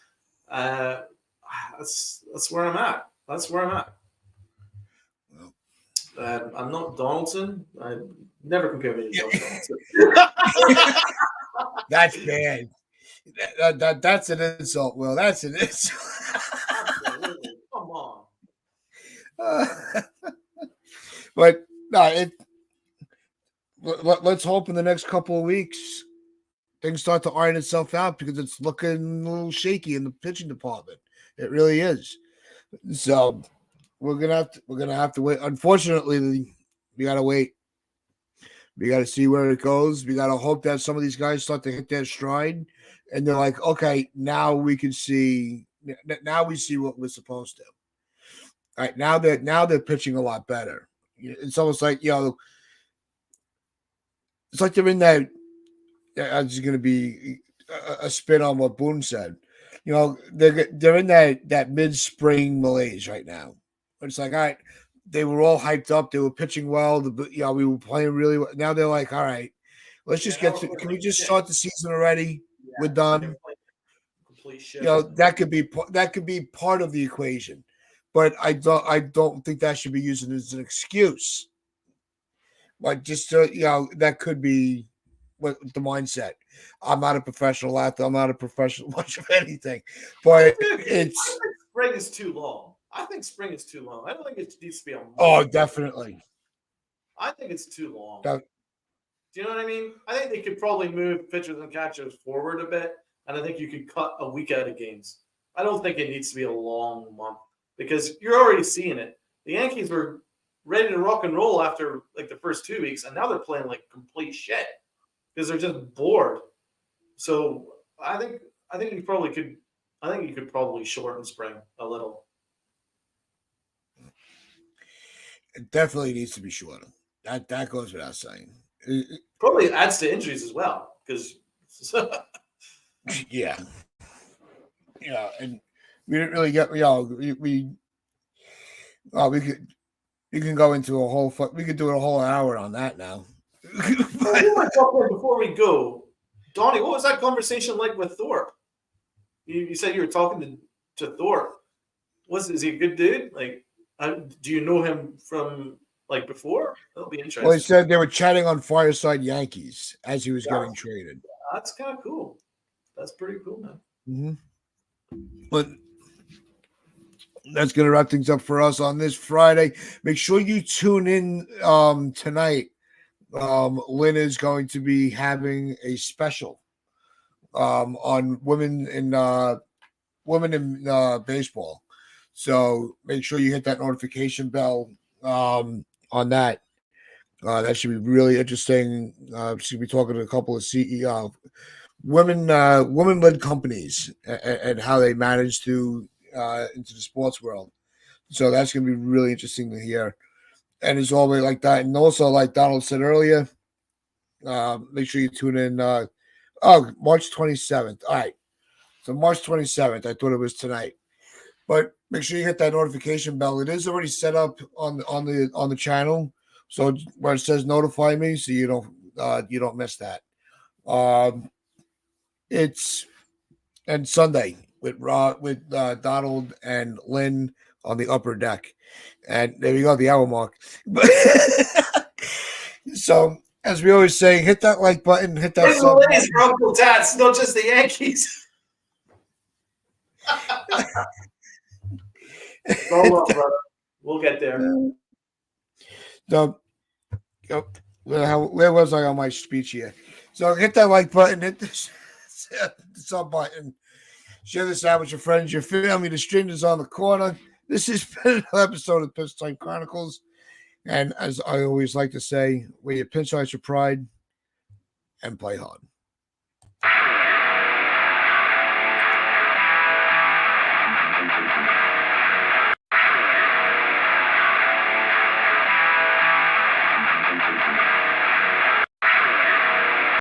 That's where I'm at. That's where I'm at. I'm not Donaldson. I never compare me to Josh Donaldson. That's bad. That's an insult, Will. That's an insult. Absolutely. Come on. But no, let's hope in the next couple of weeks things start to iron itself out because it's looking a little shaky in the pitching department. It really is. So we're gonna have to wait. Unfortunately, we gotta wait. We gotta see where it goes. We gotta hope that some of these guys start to hit their stride, and they're like, okay, now we can see. Now we see what we're supposed to. All right, now they're pitching a lot better. It's almost like it's like they're in that. It's going to be a spin on what Boone said. They're in that mid-spring malaise right now. It's like, all right, they were all hyped up. They were pitching well. We were playing really well. Now they're like, all right, let's just get to. Can we just start the season already? Yeah, we're done. Complete shit. That could be part of the equation, but I don't think that should be used as an excuse. Like just that could be what the mindset. I'm not a professional athlete. I'm not a professional much of anything, but spring is too long. I think spring is too long. I don't think it needs to be a month. Oh, definitely. I think it's too long. That- Do you know what I mean? I think they could probably move pitchers and catchers forward a bit, and I think you could cut a week out of games. I don't think it needs to be a long month because you're already seeing it. The Yankees were ready to rock and roll after like the first 2 weeks, and now they're playing like complete shit because they're just bored. So I think you probably could. I think you could probably shorten spring a little. It definitely needs to be shorter. That goes without saying. Probably adds to injuries as well because Yeah. Yeah, and we didn't really get we can go into a whole we could do a whole hour on that now. Before we go, Donnie, what was that conversation like with Thorpe? You said you were talking to Thorpe. Is he a good dude? Like, do you know him from like before? That'll be interesting. Well, he said they were chatting on Fireside Yankees as he was getting traded. That's kind of cool. That's pretty cool, man. Mm-hmm. But that's going to wrap things up for us on this Friday. Make sure you tune in tonight. Lynn is going to be having a special on women in baseball. So make sure you hit that notification bell on that. That should be really interesting. She'll be talking to a couple of CEO women-led companies and how they manage to into the sports world. So that's going to be really interesting to hear. And it's always like that. And also, like Donald said earlier, make sure you tune in. March 27th. All right. So March 27th. I thought it was tonight. But make sure you hit that notification bell. It is already set up on the channel. So where it says notify me, so you don't miss that. It's and Sunday with Donald and Lynn on the upper deck, and there you go, the hour mark. So as we always say, hit that like button, hit that sub button. For Uncle Tats, not just the Yankees. We'll get there. So, where was I on my speech here? So hit that like button, hit the sub button, share this out with your friends, your family, the strangers on the corner. This has been an episode of Pinch Time Chronicles. And as I always like to say, wear your pinch your pride and play hard.